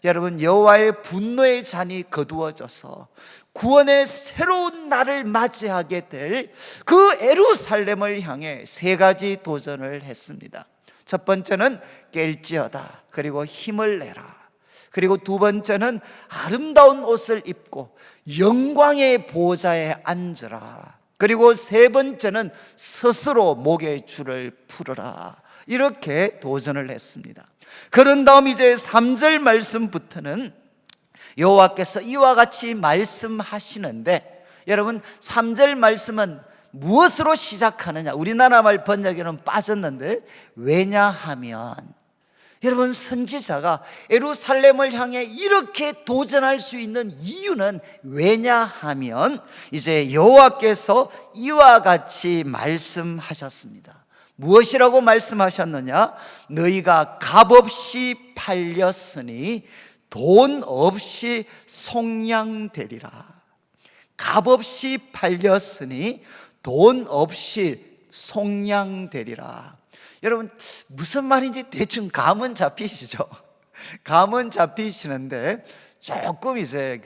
여러분, 여호와의 분노의 잔이 거두어져서 구원의 새로운 날을 맞이하게 될 그 예루살렘을 향해 세 가지 도전을 했습니다. 첫 번째는 깰지어다, 그리고 힘을 내라. 그리고 두 번째는 아름다운 옷을 입고 영광의 보좌에 앉으라. 그리고 세 번째는 스스로 목의 줄을 풀어라. 이렇게 도전을 했습니다. 그런 다음 이제 3절 말씀부터는 여호와께서 이와 같이 말씀하시는데, 여러분 3절 말씀은 무엇으로 시작하느냐? 우리나라 말 번역에는 빠졌는데, 왜냐하면, 여러분 선지자가 예루살렘을 향해 이렇게 도전할 수 있는 이유는 왜냐하면 이제 여호와께서 이와 같이 말씀하셨습니다. 무엇이라고 말씀하셨느냐? 너희가 값없이 팔렸으니 돈 없이 속량되리라. 값없이 팔렸으니 돈 없이 속량되리라. 여러분, 무슨 말인지 대충 감은 잡히시죠? 감은 잡히시는데 조금 이제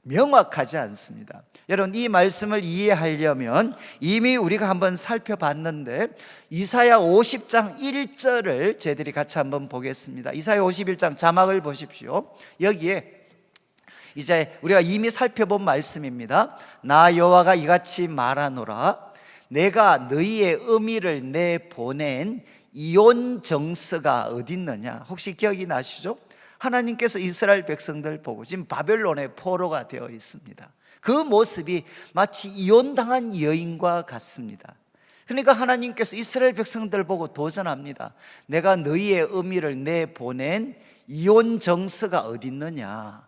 명확하지 않습니다. 여러분, 이 말씀을 이해하려면 이미 우리가 한번 살펴봤는데 이사야 50장 1절을 저희들이 같이 한번 보겠습니다. 이사야 51장 자막을 보십시오. 여기에 이제 우리가 이미 살펴본 말씀입니다. 나 여호와가 이같이 말하노라. 내가 너희의 의미를 내보낸 이온 정서가 어디 있느냐? 혹시 기억이 나시죠? 하나님께서 이스라엘 백성들 보고 지금 바벨론의 포로가 되어 있습니다. 그 모습이 마치 이혼당한 여인과 같습니다. 그러니까 하나님께서 이스라엘 백성들 보고 도전합니다. 내가 너희의 의미를 내보낸 이혼 정서가 어디 있느냐?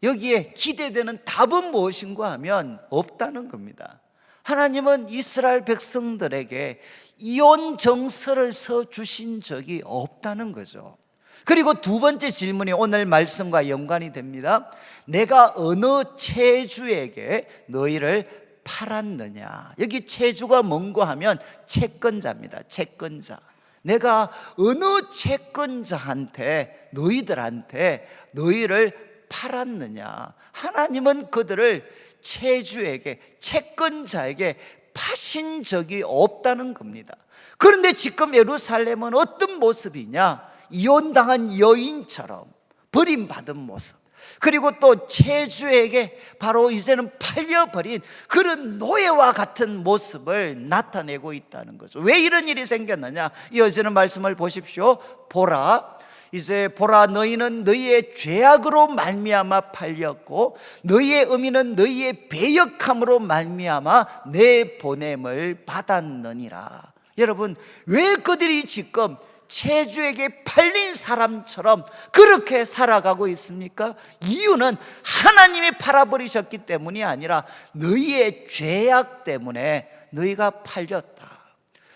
여기에 기대되는 답은 무엇인가 하면 없다는 겁니다. 하나님은 이스라엘 백성들에게 이혼 정서를 써주신 적이 없다는 거죠. 그리고 두 번째 질문이 오늘 말씀과 연관이 됩니다. 내가 어느 체주에게 너희를 팔았느냐? 여기 체주가 뭔가 하면 채권자입니다. 채권자. 내가 어느 채권자한테, 너희들한테 너희를 팔았느냐? 하나님은 그들을 체주에게, 채권자에게 파신 적이 없다는 겁니다. 그런데 지금 예루살렘은 어떤 모습이냐? 이혼당한 여인처럼 버림받은 모습, 그리고 또 체주에게 바로 이제는 팔려버린 그런 노예와 같은 모습을 나타내고 있다는 거죠. 왜 이런 일이 생겼느냐? 이어지는 말씀을 보십시오. 보라, 이제 보라, 너희는 너희의 죄악으로 말미암아 팔렸고 너희의 의미는 너희의 배역함으로 말미암아 내 보냄을 받았느니라. 여러분, 왜 그들이 지금 체주에게 팔린 사람처럼 그렇게 살아가고 있습니까? 이유는 하나님이 팔아버리셨기 때문이 아니라 너희의 죄악 때문에 너희가 팔렸다.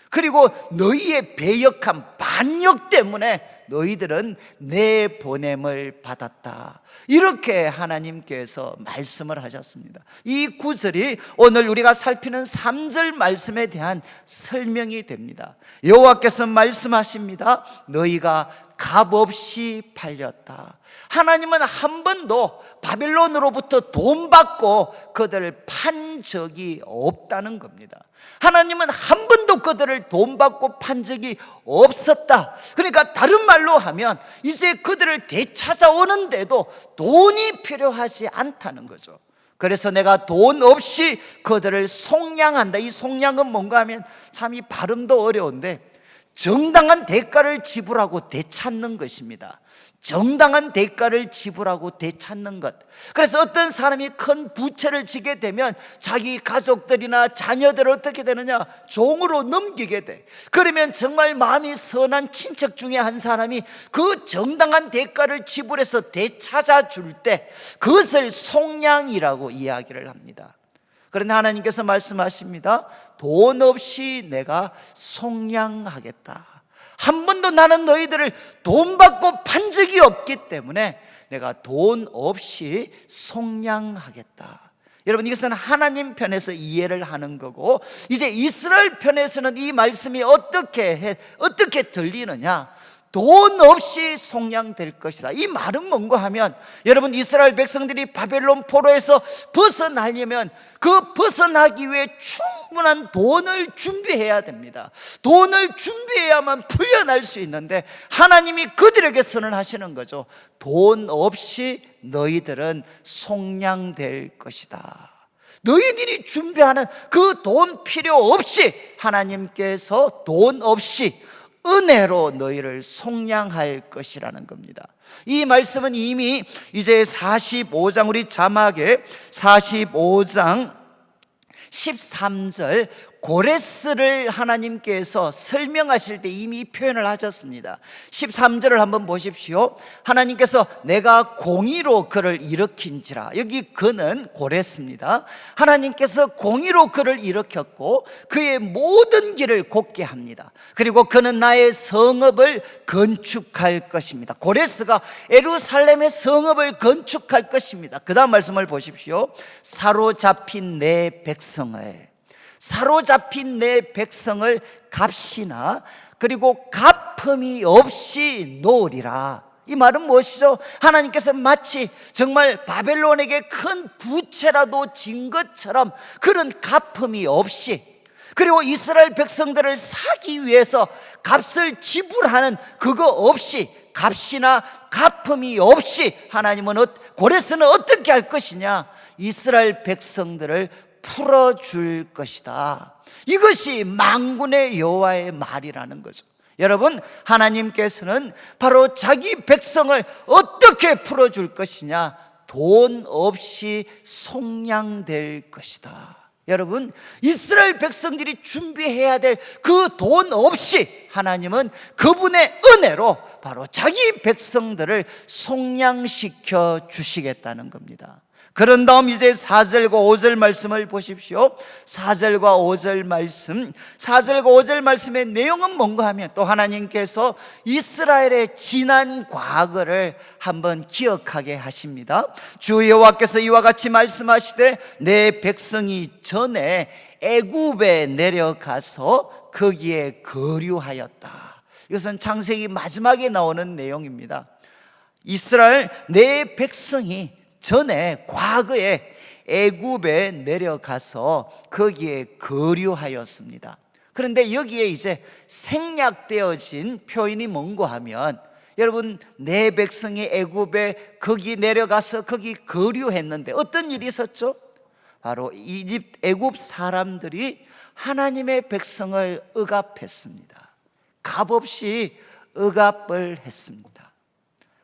그리고 너희의 배역함, 반역 때문에 너희들은 내 보냄을 받았다. 이렇게 하나님께서 말씀을 하셨습니다. 이 구절이 오늘 우리가 살피는 3절 말씀에 대한 설명이 됩니다. 여호와께서 말씀하십니다. 너희가 값없이 팔렸다. 하나님은 한 번도 바벨론으로부터 돈 받고 그들을 판 적이 없다는 겁니다. 하나님은 한 번도 그들을 돈 받고 판 적이 없었다. 그러니까 다른 말로 하면 이제 그들을 되찾아오는데도 돈이 필요하지 않다는 거죠. 그래서 내가 돈 없이 그들을 속량한다. 이 속량은 뭔가 하면 참 이 발음도 어려운데 정당한 대가를 지불하고 되찾는 것입니다. 정당한 대가를 지불하고 되찾는 것. 그래서 어떤 사람이 큰 부채를 지게 되면 자기 가족들이나 자녀들을 어떻게 되느냐? 종으로 넘기게 돼. 그러면 정말 마음이 선한 친척 중에 한 사람이 그 정당한 대가를 지불해서 되찾아 줄 때 그것을 속량이라고 이야기를 합니다. 그런데 하나님께서 말씀하십니다. 돈 없이 내가 속량하겠다. 한 번도 나는 너희들을 돈 받고 판 적이 없기 때문에 내가 돈 없이 속량하겠다. 여러분, 이것은 하나님 편에서 이해를 하는 거고, 이제 이스라엘 편에서는 이 말씀이 어떻게 들리느냐? 돈 없이 속량될 것이다. 이 말은 뭔가 하면, 여러분, 이스라엘 백성들이 바벨론 포로에서 벗어나려면 그 벗어나기 위해 충분한 돈을 준비해야 됩니다. 돈을 준비해야만 풀려날 수 있는데 하나님이 그들에게 선언하시는 거죠. 돈 없이 너희들은 속량될 것이다. 너희들이 준비하는 그 돈 필요 없이 하나님께서 돈 없이 은혜로 너희를 속량할 것이라는 겁니다. 이 말씀은 이미 이제 45장, 우리 자막에 45장 13절 고레스를 하나님께서 설명하실 때 이미 표현을 하셨습니다. 13절을 한번 보십시오. 하나님께서 내가 공의로 그를 일으킨지라. 여기 그는 고레스입니다. 하나님께서 공의로 그를 일으켰고 그의 모든 길을 곧게 합니다. 그리고 그는 나의 성읍을 건축할 것입니다. 고레스가 예루살렘의 성읍을 건축할 것입니다. 그 다음 말씀을 보십시오. 사로잡힌 내 백성을 값이나 그리고 갚음이 없이 놓으리라. 이 말은 무엇이죠? 하나님께서 마치 정말 바벨론에게 큰 부채라도 진 것처럼 그런 갚음이 없이, 그리고 이스라엘 백성들을 사기 위해서 값을 지불하는 그거 없이, 값이나 갚음이 없이 하나님은 고레스는 어떻게 할 것이냐? 이스라엘 백성들을 풀어줄 것이다. 이것이 만군의 여호와의 말이라는 거죠. 여러분, 하나님께서는 바로 자기 백성을 어떻게 풀어줄 것이냐? 돈 없이 속량될 것이다. 여러분, 이스라엘 백성들이 준비해야 될 그 돈 없이 하나님은 그분의 은혜로 바로 자기 백성들을 속량시켜 주시겠다는 겁니다. 그런 다음 이제 4절과 5절 말씀을 보십시오. 4절과 5절 말씀의 내용은 뭔가 하면, 또 하나님께서 이스라엘의 지난 과거를 한번 기억하게 하십니다. 주 여호와께서 이와 같이 말씀하시되 내 백성이 전에 애굽에 내려가서 거기에 거류하였다. 이것은 창세기 마지막에 나오는 내용입니다. 이스라엘 내 백성이 전에 과거에 애굽에 내려가서 거기에 거류하였습니다. 그런데 여기에 이제 생략되어진 표현이 뭔고 하면, 여러분, 내 백성이 애굽에 거기 내려가서 거기 거류했는데 어떤 일이 있었죠? 바로 애굽 사람들이 하나님의 백성을 억압했습니다. 값없이 억압을 했습니다.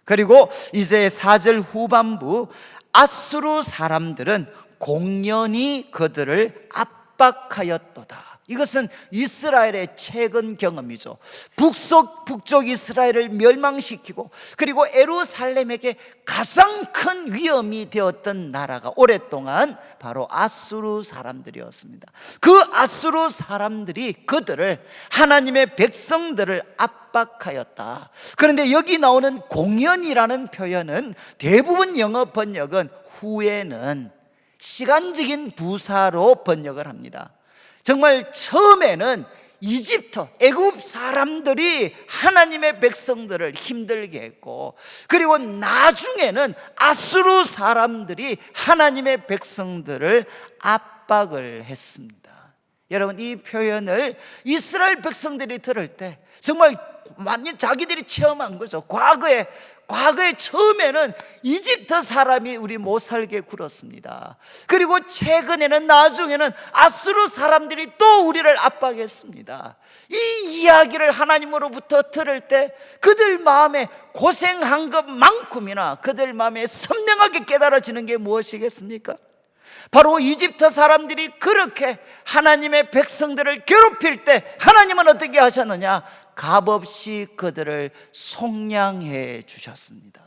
그리고 이제 4절 후반부, 아수르 사람들은 공연히 그들을 압박하였도다. 이것은 이스라엘의 최근 경험이죠. 북쪽 이스라엘을 멸망시키고, 그리고 예루살렘에게 가장 큰 위험이 되었던 나라가 오랫동안 바로 아수르 사람들이었습니다. 그 아수르 사람들이 그들을, 하나님의 백성들을 압박하였다. 그런데 여기 나오는 공연이라는 표현은 대부분 영어 번역은 후에는 시간적인 부사로 번역을 합니다. 정말 처음에는 이집트, 애굽 사람들이 하나님의 백성들을 힘들게 했고, 그리고 나중에는 아수르 사람들이 하나님의 백성들을 압박을 했습니다. 여러분, 이 표현을 이스라엘 백성들이 들을 때 정말 완전 자기들이 체험한 거죠. 과거에 처음에는 이집트 사람이 우리 못 살게 굴었습니다. 그리고 최근에는, 나중에는 아수르 사람들이 또 우리를 압박했습니다. 이 이야기를 하나님으로부터 들을 때 그들 마음에 고생한 것만큼이나 그들 마음에 선명하게 깨달아지는 게 무엇이겠습니까? 바로 이집트 사람들이 그렇게 하나님의 백성들을 괴롭힐 때 하나님은 어떻게 하셨느냐? 값없이 그들을 속량해 주셨습니다.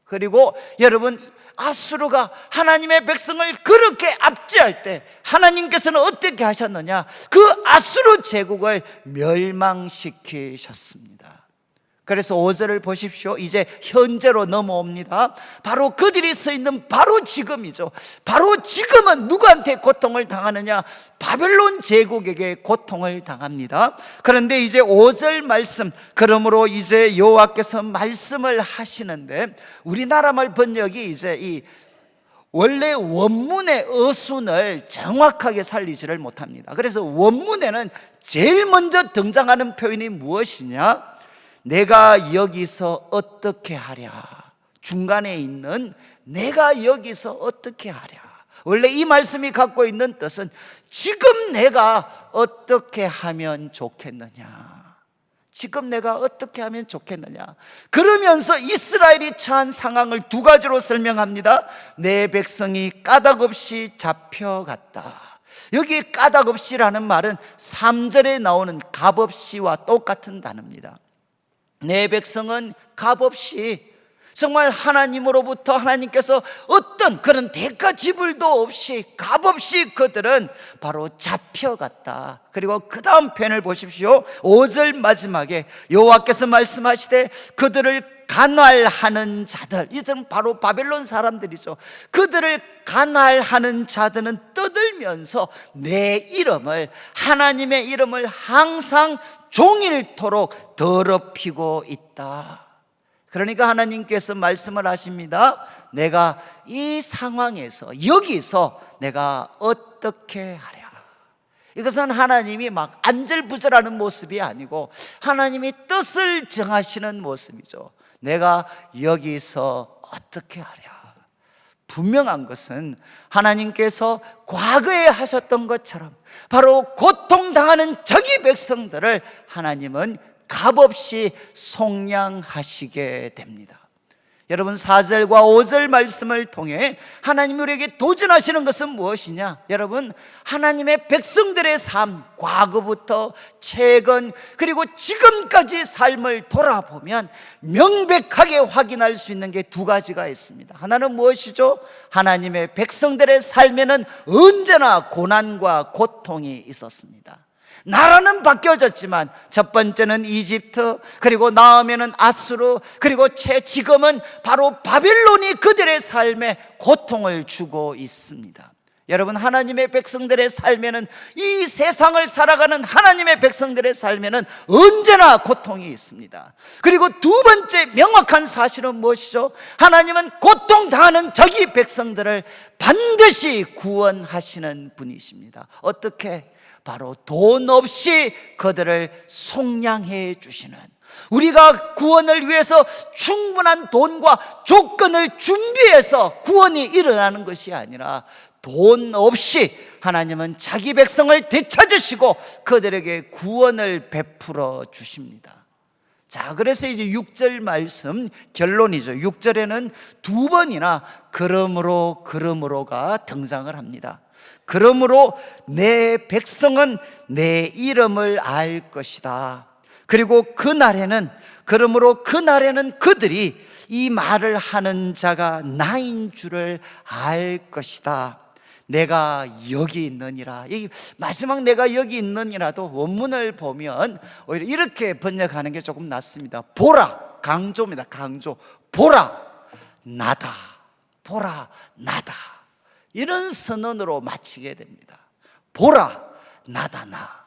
그리고 여러분, 아수르가 하나님의 백성을 그렇게 압제할 때 하나님께서는 어떻게 하셨느냐? 그 아수르 제국을 멸망시키셨습니다. 그래서 5절을 보십시오. 이제 현재로 넘어옵니다. 바로 그들이 서 있는 바로 지금이죠. 바로 지금은 누구한테 고통을 당하느냐? 바벨론 제국에게 고통을 당합니다. 그런데 이제 5절 말씀, 그러므로 이제 여호와께서 말씀을 하시는데, 우리나라 말 번역이 이제 이 원래 원문의 어순을 정확하게 살리지를 못합니다. 그래서 원문에는 제일 먼저 등장하는 표현이 무엇이냐? 내가 여기서 어떻게 하랴. 중간에 있는 내가 여기서 어떻게 하랴. 원래 이 말씀이 갖고 있는 뜻은 지금 내가 어떻게 하면 좋겠느냐, 지금 내가 어떻게 하면 좋겠느냐. 그러면서 이스라엘이 처한 상황을 두 가지로 설명합니다. 내 백성이 까닭없이 잡혀갔다. 여기 까닭없이라는 말은 3절에 나오는 값없이와 똑같은 단어입니다. 내 백성은 값없이, 정말 하나님으로부터 하나님께서 어떤 그런 대가 지불도 없이 값없이 그들은 바로 잡혀갔다. 그리고 그 다음 편을 보십시오. 5절 마지막에 여호와께서 말씀하시되 그들을 간활하는 자들, 이들은 바로 바벨론 사람들이죠. 그들을 간활하는 자들은 떠들면서 내 이름을, 하나님의 이름을 항상 종일토록 더럽히고 있다. 그러니까 하나님께서 말씀을 하십니다. 내가 이 상황에서, 여기서 내가 어떻게 하랴. 이것은 하나님이 막 안절부절하는 모습이 아니고 하나님이 뜻을 정하시는 모습이죠. 내가 여기서 어떻게 하랴. 분명한 것은 하나님께서 과거에 하셨던 것처럼 바로 고통당하는 저기 백성들을 하나님은 값없이 속량하시게 됩니다. 여러분, 4절과 5절 말씀을 통해 하나님이 우리에게 도전하시는 것은 무엇이냐? 여러분, 하나님의 백성들의 삶, 과거부터 최근 그리고 지금까지 삶을 돌아보면 명백하게 확인할 수 있는 게 두 가지가 있습니다. 하나는 무엇이죠? 하나님의 백성들의 삶에는 언제나 고난과 고통이 있었습니다. 나라는 바뀌어졌지만 첫 번째는 이집트, 그리고 다음에는 아수르, 그리고 지금은 바로 바벨론이 그들의 삶에 고통을 주고 있습니다. 여러분, 하나님의 백성들의 삶에는, 이 세상을 살아가는 하나님의 백성들의 삶에는 언제나 고통이 있습니다. 그리고 두 번째 명확한 사실은 무엇이죠? 하나님은 고통당하는 자기 백성들을 반드시 구원하시는 분이십니다. 어떻게? 바로 돈 없이 그들을 속량해 주시는, 우리가 구원을 위해서 충분한 돈과 조건을 준비해서 구원이 일어나는 것이 아니라 돈 없이 하나님은 자기 백성을 되찾으시고 그들에게 구원을 베풀어 주십니다. 자, 그래서 이제 6절 말씀 결론이죠. 6절에는 두 번이나 그러므로가 등장을 합니다. 그러므로 내 백성은 내 이름을 알 것이다. 그리고 그날에는 그들이 이 말을 하는 자가 나인 줄을 알 것이다. 내가 여기 있느니라. 이 마지막 내가 여기 있느니라도 원문을 보면 오히려 이렇게 번역하는 게 조금 낫습니다. 보라, 강조입니다. 강조. 보라, 나다. 보라, 나다. 이런 선언으로 마치게 됩니다. 보라, 나다, 나.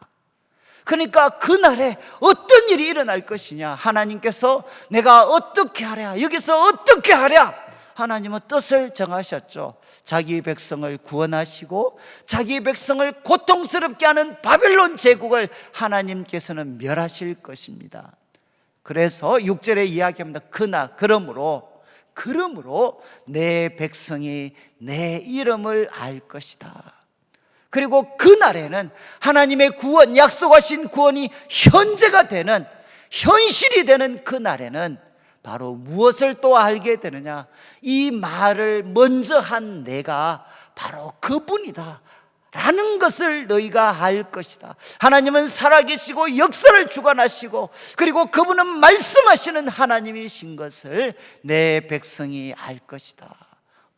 그러니까 그날에 어떤 일이 일어날 것이냐, 하나님께서 내가 어떻게 하랴, 여기서 어떻게 하랴, 하나님은 뜻을 정하셨죠. 자기 백성을 구원하시고 자기 백성을 고통스럽게 하는 바벨론 제국을 하나님께서는 멸하실 것입니다. 그래서 6절에 이야기합니다. 그러므로 내 백성이 내 이름을 알 것이다. 그리고 그날에는 하나님의 구원, 약속하신 구원이 현재가 되는, 현실이 되는 그날에는 바로 무엇을 또 알게 되느냐, 이 말을 먼저 한 내가 바로 그분이다 라는 것을 너희가 알 것이다. 하나님은 살아계시고 역사를 주관하시고 그리고 그분은 말씀하시는 하나님이신 것을 내 백성이 알 것이다.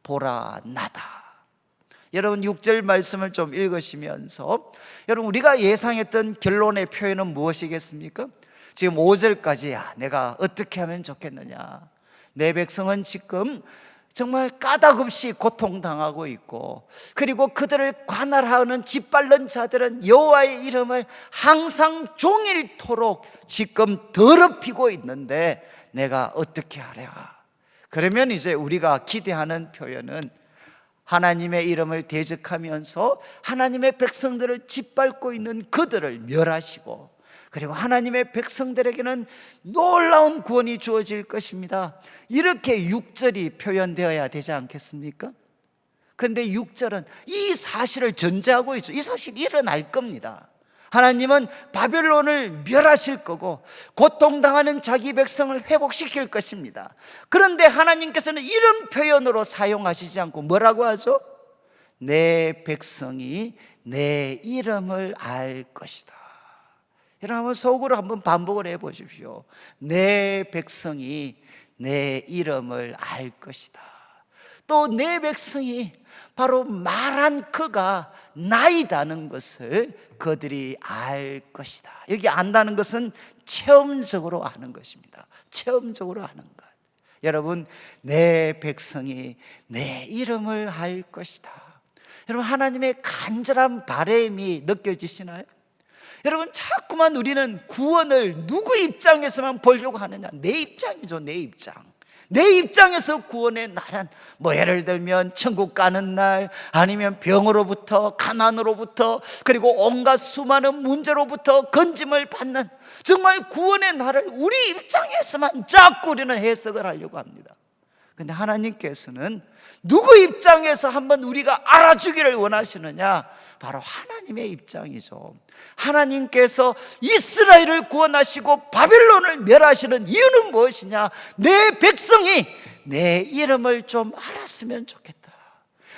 보라, 나다. 여러분, 6절 말씀을 좀 읽으시면서 여러분, 우리가 예상했던 결론의 표현은 무엇이겠습니까? 지금 5절까지 내가 어떻게 하면 좋겠느냐, 내 백성은 지금 정말 까닭없이 고통당하고 있고 그리고 그들을 관할하는 짓밟는 자들은 여호와의 이름을 항상 종일토록 지금 더럽히고 있는데 내가 어떻게 하랴. 그러면 이제 우리가 기대하는 표현은 하나님의 이름을 대적하면서 하나님의 백성들을 짓밟고 있는 그들을 멸하시고 그리고 하나님의 백성들에게는 놀라운 구원이 주어질 것입니다. 이렇게 6절이 표현되어야 되지 않겠습니까? 그런데 6절은 이 사실을 전제하고 있죠. 이 사실이 일어날 겁니다. 하나님은 바벨론을 멸하실 거고 고통당하는 자기 백성을 회복시킬 것입니다. 그런데 하나님께서는 이런 표현으로 사용하시지 않고 뭐라고 하죠? 내 백성이 내 이름을 알 것이다. 여러분, 한번 속으로 한번 반복을 해보십시오. 내 백성이 내 이름을 알 것이다. 또 내 백성이 바로 말한 그가 나이다는 것을 그들이 알 것이다. 여기 안다는 것은 체험적으로 아는 것입니다. 체험적으로 아는 것. 여러분, 내 백성이 내 이름을 알 것이다. 여러분, 하나님의 간절한 바람이 느껴지시나요? 여러분, 자꾸만 우리는 구원을 누구 입장에서만 보려고 하느냐? 내 입장이죠. 내 입장. 내 입장에서 구원의 날은 예를 들면 천국 가는 날, 아니면 병으로부터, 가난으로부터, 그리고 온갖 수많은 문제로부터 건짐을 받는 정말 구원의 날을 우리 입장에서만 자꾸 우리는 해석을 하려고 합니다. 그런데 하나님께서는 누구 입장에서 한번 우리가 알아주기를 원하시느냐? 바로 하나님의 입장이죠. 하나님께서 이스라엘을 구원하시고 바벨론을 멸하시는 이유는 무엇이냐? 내 백성이 내 이름을 좀 알았으면 좋겠다.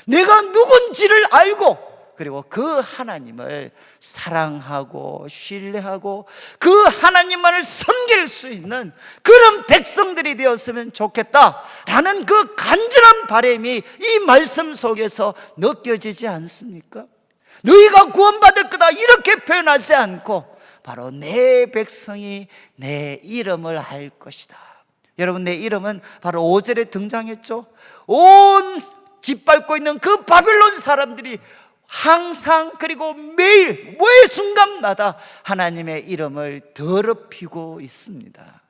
내가 누군지를 알고 그리고 그 하나님을 사랑하고 신뢰하고 그 하나님만을 섬길 수 있는 그런 백성들이 되었으면 좋겠다라는 그 간절한 바람이 이 말씀 속에서 느껴지지 않습니까? 너희가 구원받을 거다 이렇게 표현하지 않고 바로 내 백성이 내 이름을 알 것이다. 여러분, 내 이름은 바로 5절에 등장했죠. 온 짓밟고 있는 그 바벨론 사람들이 항상 그리고 매일 매 순간마다 하나님의 이름을 더럽히고 있습니다.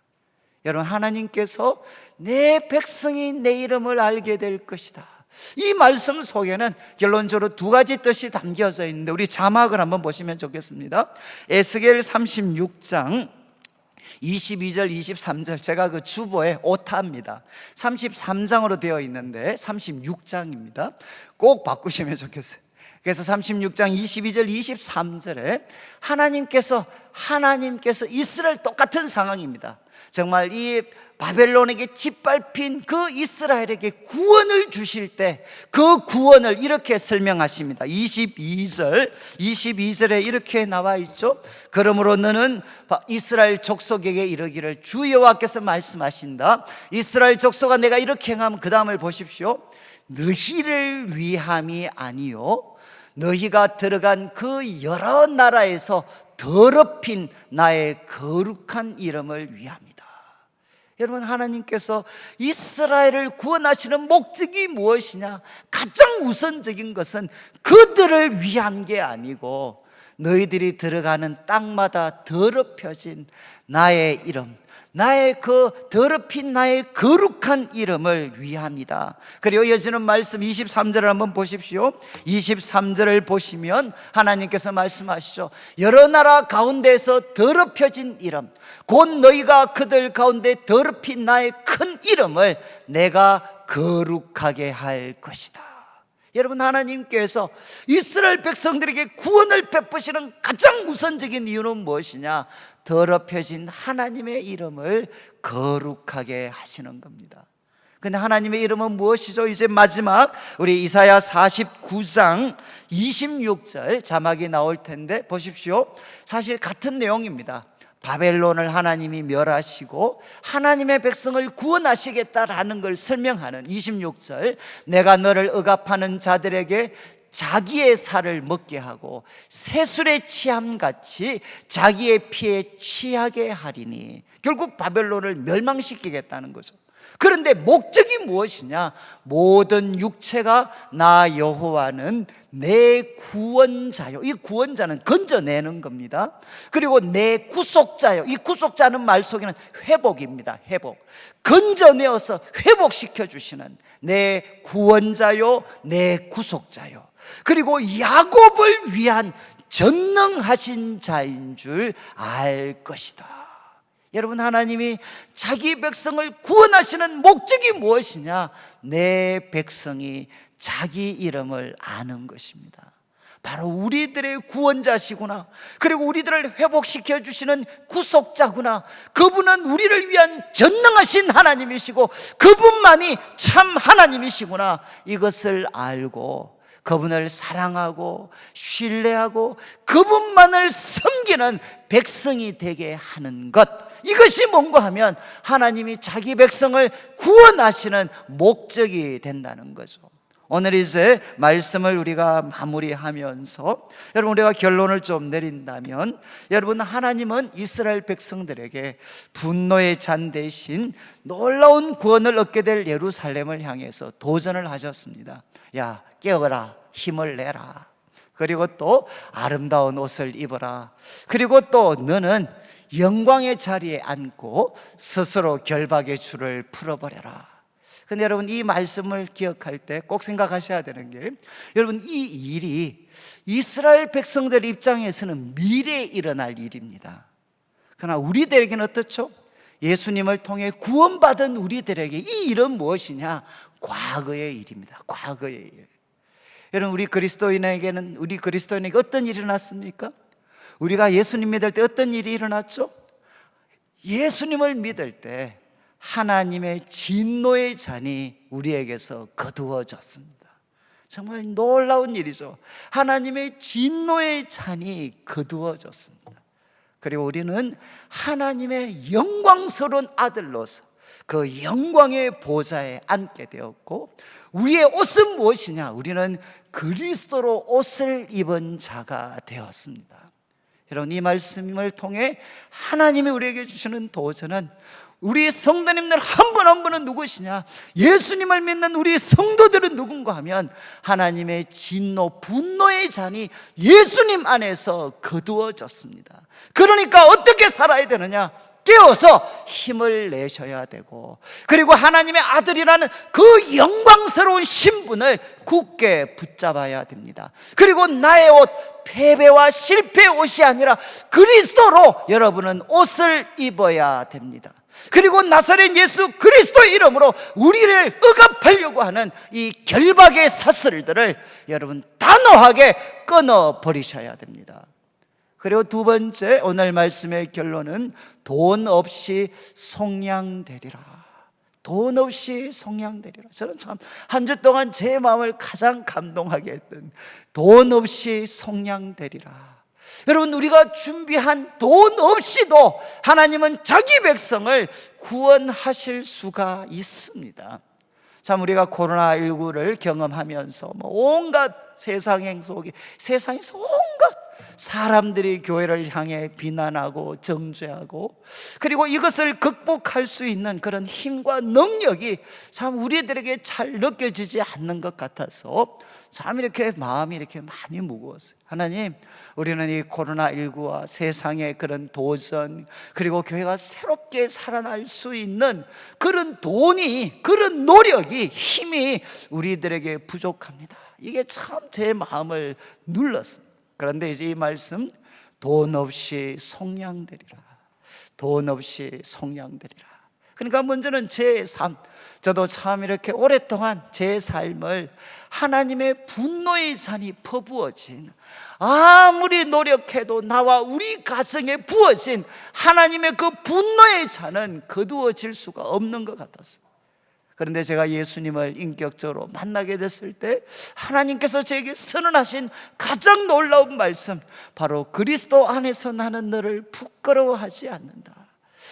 여러분, 하나님께서 내 백성이 내 이름을 알게 될 것이다. 이 말씀 속에는 결론적으로 두 가지 뜻이 담겨져 있는데 우리 자막을 한번 보시면 좋겠습니다. 에스겔 36장 22절 23절, 제가 그 주보에 오타입니다. 33장으로 되어 있는데 36장입니다. 꼭 바꾸시면 좋겠어요. 그래서 36장 22절 23절에 하나님께서 이스라엘 똑같은 상황입니다. 정말 이 바벨론에게 짓밟힌 그 이스라엘에게 구원을 주실 때 그 구원을 이렇게 설명하십니다. 22절에 이렇게 나와 있죠. 그러므로 너는 이스라엘 족속에게 이르기를, 주 여호와께서 말씀하신다. 이스라엘 족속아, 내가 이렇게 행하면, 그 다음을 보십시오. 너희를 위함이 아니요 너희가 들어간 그 여러 나라에서 더럽힌 나의 거룩한 이름을 위함이다. 여러분, 하나님께서 이스라엘을 구원하시는 목적이 무엇이냐? 가장 우선적인 것은 그들을 위한 게 아니고 너희들이 들어가는 땅마다 더럽혀진 나의 이름, 나의 그 더럽힌 나의 거룩한 이름을 위함이다. 그리고 이어지는 말씀 23절을 한번 보십시오. 23절을 보시면 하나님께서 말씀하시죠. 여러 나라 가운데에서 더럽혀진 이름, 곧 너희가 그들 가운데 더럽힌 나의 큰 이름을 내가 거룩하게 할 것이다. 여러분, 하나님께서 이스라엘 백성들에게 구원을 베푸시는 가장 우선적인 이유는 무엇이냐? 더럽혀진 하나님의 이름을 거룩하게 하시는 겁니다. 근데 하나님의 이름은 무엇이죠? 이제 마지막 우리 이사야 49장 26절 자막이 나올 텐데 보십시오. 사실 같은 내용입니다. 바벨론을 하나님이 멸하시고 하나님의 백성을 구원하시겠다라는 걸 설명하는 26절, 내가 너를 억압하는 자들에게 자기의 살을 먹게 하고 새술의 취함같이 자기의 피에 취하게 하리니, 결국 바벨론을 멸망시키겠다는 거죠. 그런데 목적이 무엇이냐? 모든 육체가 나 여호와는 내 구원자요. 이 구원자는 건져내는 겁니다. 그리고 내 구속자요. 이 구속자는 말 속에는 회복입니다. 회복. 건져내어서 회복시켜 주시는 내 구원자요, 내 구속자요. 그리고 야곱을 위한 전능하신 자인 줄 알 것이다. 여러분, 하나님이 자기 백성을 구원하시는 목적이 무엇이냐? 내 백성이 자기 이름을 아는 것입니다. 바로 우리들의 구원자시구나, 그리고 우리들을 회복시켜 주시는 구속자구나, 그분은 우리를 위한 전능하신 하나님이시고 그분만이 참 하나님이시구나, 이것을 알고 그분을 사랑하고 신뢰하고 그분만을 섬기는 백성이 되게 하는 것, 이것이 뭔가 하면 하나님이 자기 백성을 구원하시는 목적이 된다는 거죠. 오늘 이제 말씀을 우리가 마무리하면서 여러분, 우리가 결론을 좀 내린다면, 여러분, 하나님은 이스라엘 백성들에게 분노의 잔 대신 놀라운 구원을 얻게 될 예루살렘을 향해서 도전을 하셨습니다. 야, 깨어라, 힘을 내라. 그리고 또 아름다운 옷을 입어라. 그리고 또 너는 영광의 자리에 앉고 스스로 결박의 줄을 풀어버려라. 근데 여러분, 이 말씀을 기억할 때 꼭 생각하셔야 되는 게, 여러분, 이 일이 이스라엘 백성들 입장에서는 미래에 일어날 일입니다. 그러나 우리들에게는 어떻죠? 예수님을 통해 구원받은 우리들에게 이 일은 무엇이냐? 과거의 일입니다. 과거의 일. 여러분, 우리 그리스도인에게 어떤 일이 일어났습니까? 우리가 예수님 믿을 때 어떤 일이 일어났죠? 예수님을 믿을 때 하나님의 진노의 잔이 우리에게서 거두어졌습니다. 정말 놀라운 일이죠. 하나님의 진노의 잔이 거두어졌습니다. 그리고 우리는 하나님의 영광스러운 아들로서 그 영광의 보좌에 앉게 되었고, 우리의 옷은 무엇이냐? 우리는 그리스도로 옷을 입은 자가 되었습니다. 여러분, 이 말씀을 통해 하나님이 우리에게 주시는 도전은 우리 성도님들 한 분 한 분은 누구시냐? 예수님을 믿는 우리 성도들은 누군가 하면 하나님의 진노, 분노의 잔이 예수님 안에서 거두어졌습니다. 그러니까 어떻게 살아야 되느냐? 깨어서 힘을 내셔야 되고, 그리고 하나님의 아들이라는 그 영광스러운 신분을 굳게 붙잡아야 됩니다. 그리고 나의 옷, 패배와 실패의 옷이 아니라 그리스도로 여러분은 옷을 입어야 됩니다. 그리고 나사렛 예수 그리스도의 이름으로 우리를 억압하려고 하는 이 결박의 사슬들을 여러분 단호하게 끊어버리셔야 됩니다. 그리고 두 번째, 오늘 말씀의 결론은 돈 없이 속량되리라. 돈 없이 속량되리라. 저는 참 한 주 동안 제 마음을 가장 감동하게 했던 돈 없이 속량되리라. 여러분, 우리가 준비한 돈 없이도 하나님은 자기 백성을 구원하실 수가 있습니다. 참 우리가 코로나19를 경험하면서 온갖 세상 행속이, 세상에서 온갖 사람들이 교회를 향해 비난하고 정죄하고, 그리고 이것을 극복할 수 있는 그런 힘과 능력이 참 우리들에게 잘 느껴지지 않는 것 같아서 참 이렇게 마음이 이렇게 많이 무거웠어요. 하나님, 우리는 이 코로나19와 세상의 그런 도전, 그리고 교회가 새롭게 살아날 수 있는 그런 돈이, 그런 노력이, 힘이 우리들에게 부족합니다. 이게 참 제 마음을 눌렀습니다. 그런데 이제 이 말씀, 돈 없이 속량되리라. 돈 없이 속량되리라. 그러니까 먼저는 제 삶, 저도 참 이렇게 오랫동안 제 삶을 하나님의 분노의 잔이 퍼부어진, 아무리 노력해도 나와 우리 가정에 부어진 하나님의 그 분노의 잔은 거두어질 수가 없는 것 같았어요. 그런데 제가 예수님을 인격적으로 만나게 됐을 때 하나님께서 제게 선언하신 가장 놀라운 말씀, 바로 그리스도 안에서 나는 너를 부끄러워하지 않는다.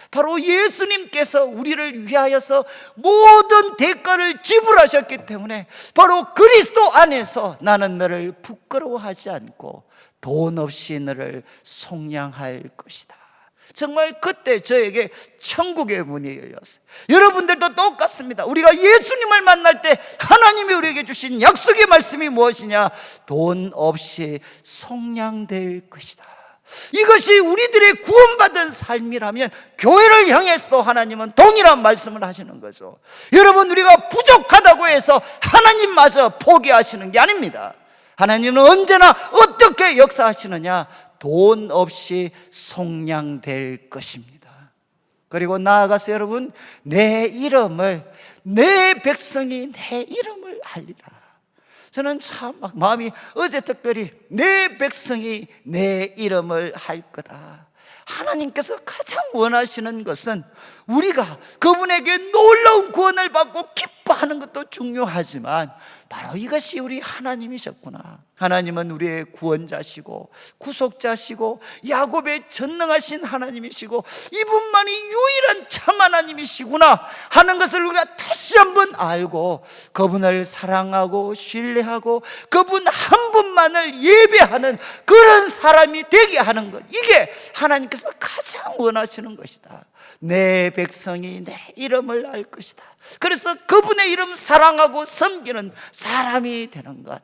바로 예수님께서 우리를 위하여서 모든 대가를 지불하셨기 때문에 바로 그리스도 안에서 나는 너를 부끄러워하지 않고 돈 없이 너를 속량할 것이다. 정말 그때 저에게 천국의 문이 열렸어요. 여러분들도 똑같습니다. 우리가 예수님을 만날 때 하나님이 우리에게 주신 약속의 말씀이 무엇이냐? 돈 없이 속량될 것이다. 이것이 우리들의 구원받은 삶이라면 교회를 향해서도 하나님은 동일한 말씀을 하시는 거죠. 여러분, 우리가 부족하다고 해서 하나님마저 포기하시는 게 아닙니다. 하나님은 언제나 어떻게 역사하시느냐? 돈 없이 속량될 것입니다. 그리고 나아가서 여러분, 내 이름을, 내 백성이 내 이름을 알리라. 저는 참 마음이, 어제 특별히 내 백성이 내 이름을 할 거다. 하나님께서 가장 원하시는 것은 우리가 그분에게 놀라운 구원을 받고 기뻐하는 것도 중요하지만 바로 이것이 우리 하나님이셨구나. 하나님은 우리의 구원자시고 구속자시고 야곱의 전능하신 하나님이시고 이분만이 유일한 참 하나님이시구나 하는 것을 우리가 다시 한번 알고 그분을 사랑하고 신뢰하고 그분 한 분만을 예배하는 그런 사람이 되게 하는 것, 이게 하나님께서 가장 원하시는 것이다. 내 백성이 내 이름을 알 것이다. 그래서 그분의 이름 사랑하고 섬기는 사람이 되는 것.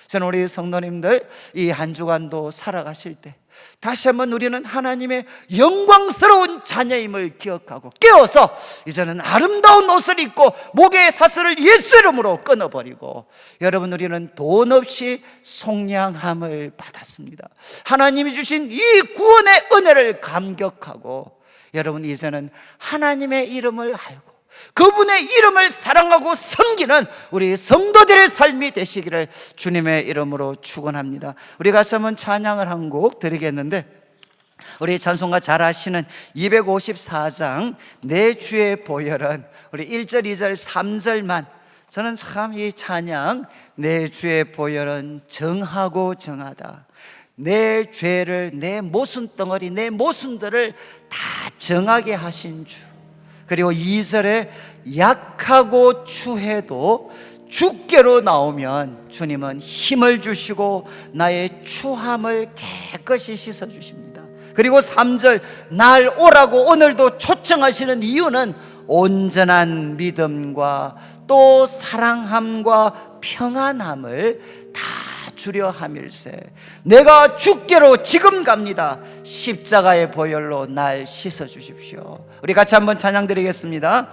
저는 우리 성도님들 이 한 주간도 살아가실 때 다시 한번 우리는 하나님의 영광스러운 자녀임을 기억하고 깨어서 이제는 아름다운 옷을 입고 목의 사슬을 예수 이름으로 끊어버리고, 여러분, 우리는 돈 없이 속량함을 받았습니다. 하나님이 주신 이 구원의 은혜를 감격하고, 여러분, 이제는 하나님의 이름을 알고 그분의 이름을 사랑하고 섬기는 우리 성도들의 삶이 되시기를 주님의 이름으로 축원합니다. 우리 같이 한번 찬양을 한 곡 드리겠는데, 우리 찬송가 잘 아시는 254장 내 주의 보혈은, 우리 1절, 2절, 3절만, 저는 참 이 찬양, 내 주의 보혈은 정하고 정하다. 내 죄를, 내 모순덩어리, 내 모순들을 다 정하게 하신 주. 그리고 2절에 약하고 추해도 주께로 나오면 주님은 힘을 주시고 나의 추함을 깨끗이 씻어주십니다. 그리고 3절 날 오라고 오늘도 초청하시는 이유는 온전한 믿음과 또 사랑함과 평안함을 다 주려 함일세. 내가 주께로 지금 갑니다. 십자가의 보혈로 날 씻어 주십시오. 우리 같이 한번 찬양 드리겠습니다.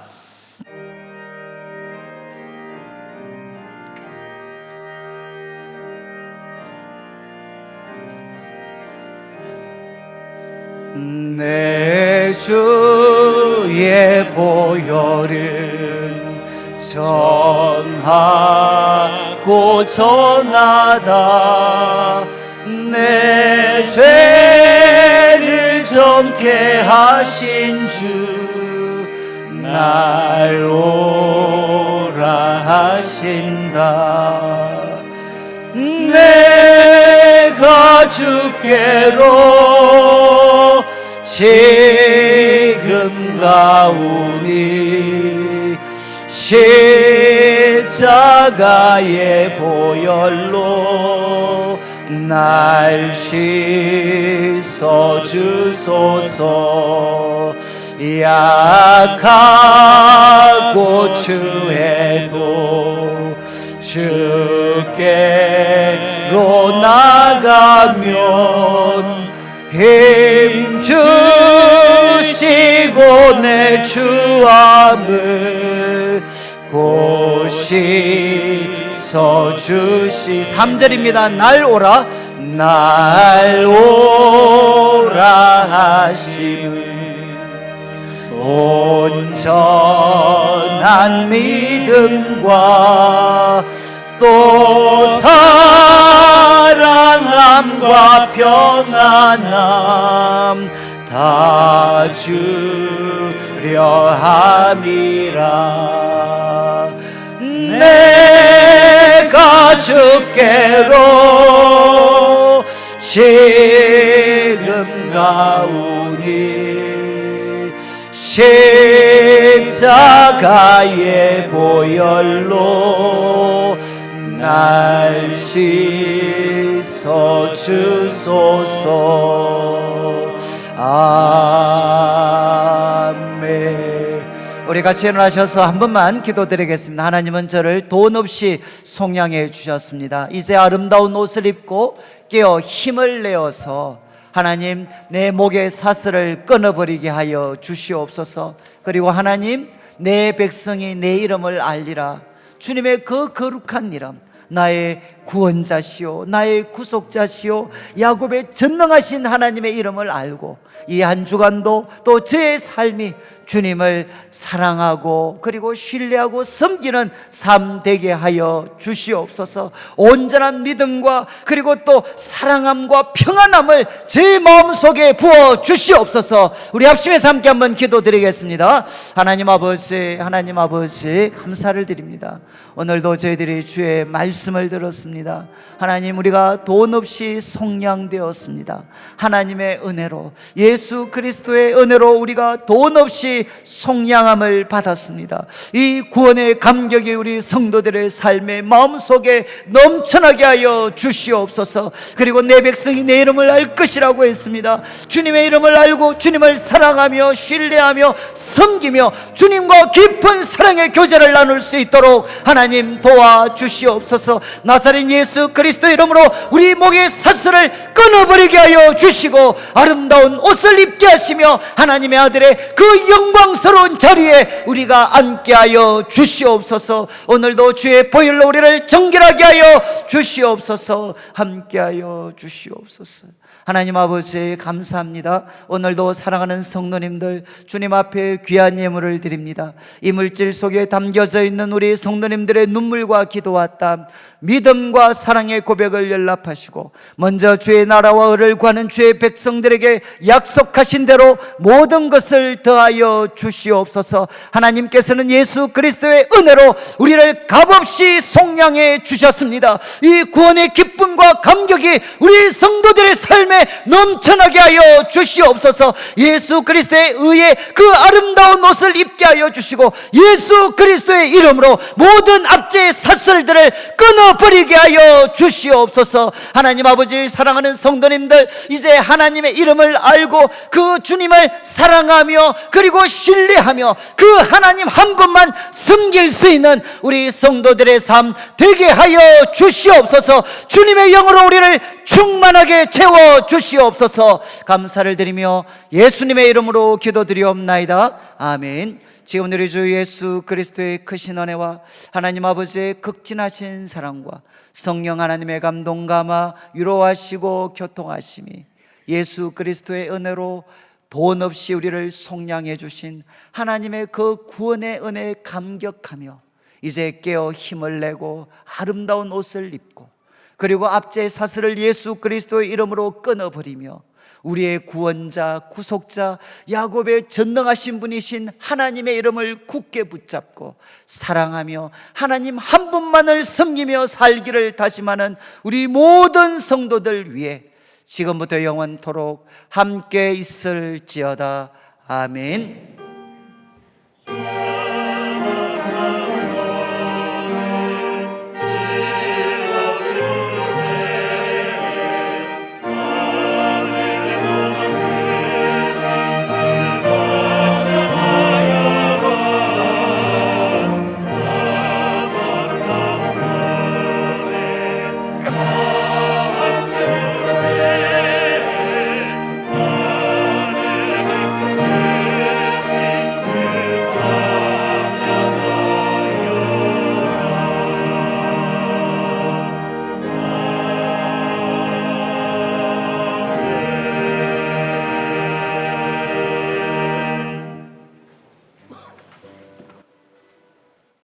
내 주의 보혈은 전하고 전하다. 내 죄를 정케 하신 주 날 오라 하신다. 내가 주께로 지금 가오니 십자가의 보혈로 날 씻어 주소서. 약하고 추해도 주께로 나가면 힘 주시고 내 주함을 고시 서주시. 3절입니다. 날 오라 하심은 온전한 믿음과 또 사랑함과 평안함 다 주려 함이라. 내가 주께로 지금 가오니 십자가의 보혈로 날 씻어 주소서. 아멘. 우리 같이 일어나셔서 한 번만 기도드리겠습니다. 하나님은 저를 돈 없이 속량해 주셨습니다. 이제 아름다운 옷을 입고 깨어 힘을 내어서 하나님 내 목의 사슬을 끊어버리게 하여 주시옵소서. 그리고 하나님 내 백성이 내 이름을 알리라. 주님의 그 거룩한 이름, 나의 구원자시오 나의 구속자시오 야곱의 전능하신 하나님의 이름을 알고 이 한 주간도 또 저의 삶이 주님을 사랑하고 그리고 신뢰하고 섬기는 삶 되게 하여 주시옵소서. 온전한 믿음과 그리고 또 사랑함과 평안함을 제 마음속에 부어 주시옵소서. 우리 합심해서 함께 한번 기도드리겠습니다. 하나님 아버지 감사를 드립니다. 오늘도 저희들이 주의 말씀을 들었습니다. 하나님 우리가 돈 없이 속량되었습니다. 하나님의 은혜로 예수 그리스도의 은혜로 우리가 돈 없이 속량함을 받았습니다. 이 구원의 감격이 우리 성도들의 삶의 마음속에 넘쳐나게 하여 주시옵소서. 그리고 내 백성이 내 이름을 알 것이라고 했습니다. 주님의 이름을 알고 주님을 사랑하며 신뢰하며 섬기며 주님과 깊은 사랑의 교제를 나눌 수 있도록 하나님 도와주시옵소서. 나사렛 예수 그리스도 이름으로 우리 목의 사슬을 끊어버리게 하여 주시고 아름다운 옷을 입게 하시며 하나님의 아들의 그 영광스러운 자리에 우리가 앉게 하여 주시옵소서. 오늘도 주의 보혈로 우리를 정결하게 하여 주시옵소서. 함께 하여 주시옵소서. 하나님 아버지 감사합니다. 오늘도 사랑하는 성도님들 주님 앞에 귀한 예물을 드립니다. 이 물질 속에 담겨져 있는 우리 성도님들의 눈물과 기도와 땀, 믿음과 사랑의 고백을 연락하시고 먼저 주의 나라와 의를 구하는 주의 백성들에게 약속하신 대로 모든 것을 더하여 주시옵소서. 하나님께서는 예수 그리스도의 은혜로 우리를 값없이 속량해 주셨습니다. 이 구원의 기쁨과 감격이 우리 성도들의 삶에 은혜 넘쳐나게 하여 주시옵소서. 예수 그리스도의 의에 그 아름다운 옷을 입게 하여 주시고 예수 그리스도의 이름으로 모든 압제의 사슬들을 끊어버리게 하여 주시옵소서. 하나님 아버지, 사랑하는 성도님들, 이제 하나님의 이름을 알고 그 주님을 사랑하며 그리고 신뢰하며 그 하나님 한 분만 섬길 수 있는 우리 성도들의 삶 되게 하여 주시옵소서. 주님의 영으로 우리를 충만하게 채워 주시옵소서. 감사를 드리며 예수님의 이름으로 기도드리옵나이다. 아멘. 지금 우리 주 예수 그리스도의 크신 은혜와 하나님 아버지의 극진하신 사랑과 성령 하나님의 감동 감화 위로하시고 교통하심이 예수 그리스도의 은혜로 돈 없이 우리를 속량해 주신 하나님의 그 구원의 은혜에 감격하며 이제 깨어 힘을 내고 아름다운 옷을 입고 그리고 압제의 사슬을 예수 그리스도의 이름으로 끊어버리며 우리의 구원자 구속자 야곱의 전능하신 분이신 하나님의 이름을 굳게 붙잡고 사랑하며 하나님 한 분만을 섬기며 살기를 다짐하는 우리 모든 성도들 위해 지금부터 영원토록 함께 있을지어다. 아멘.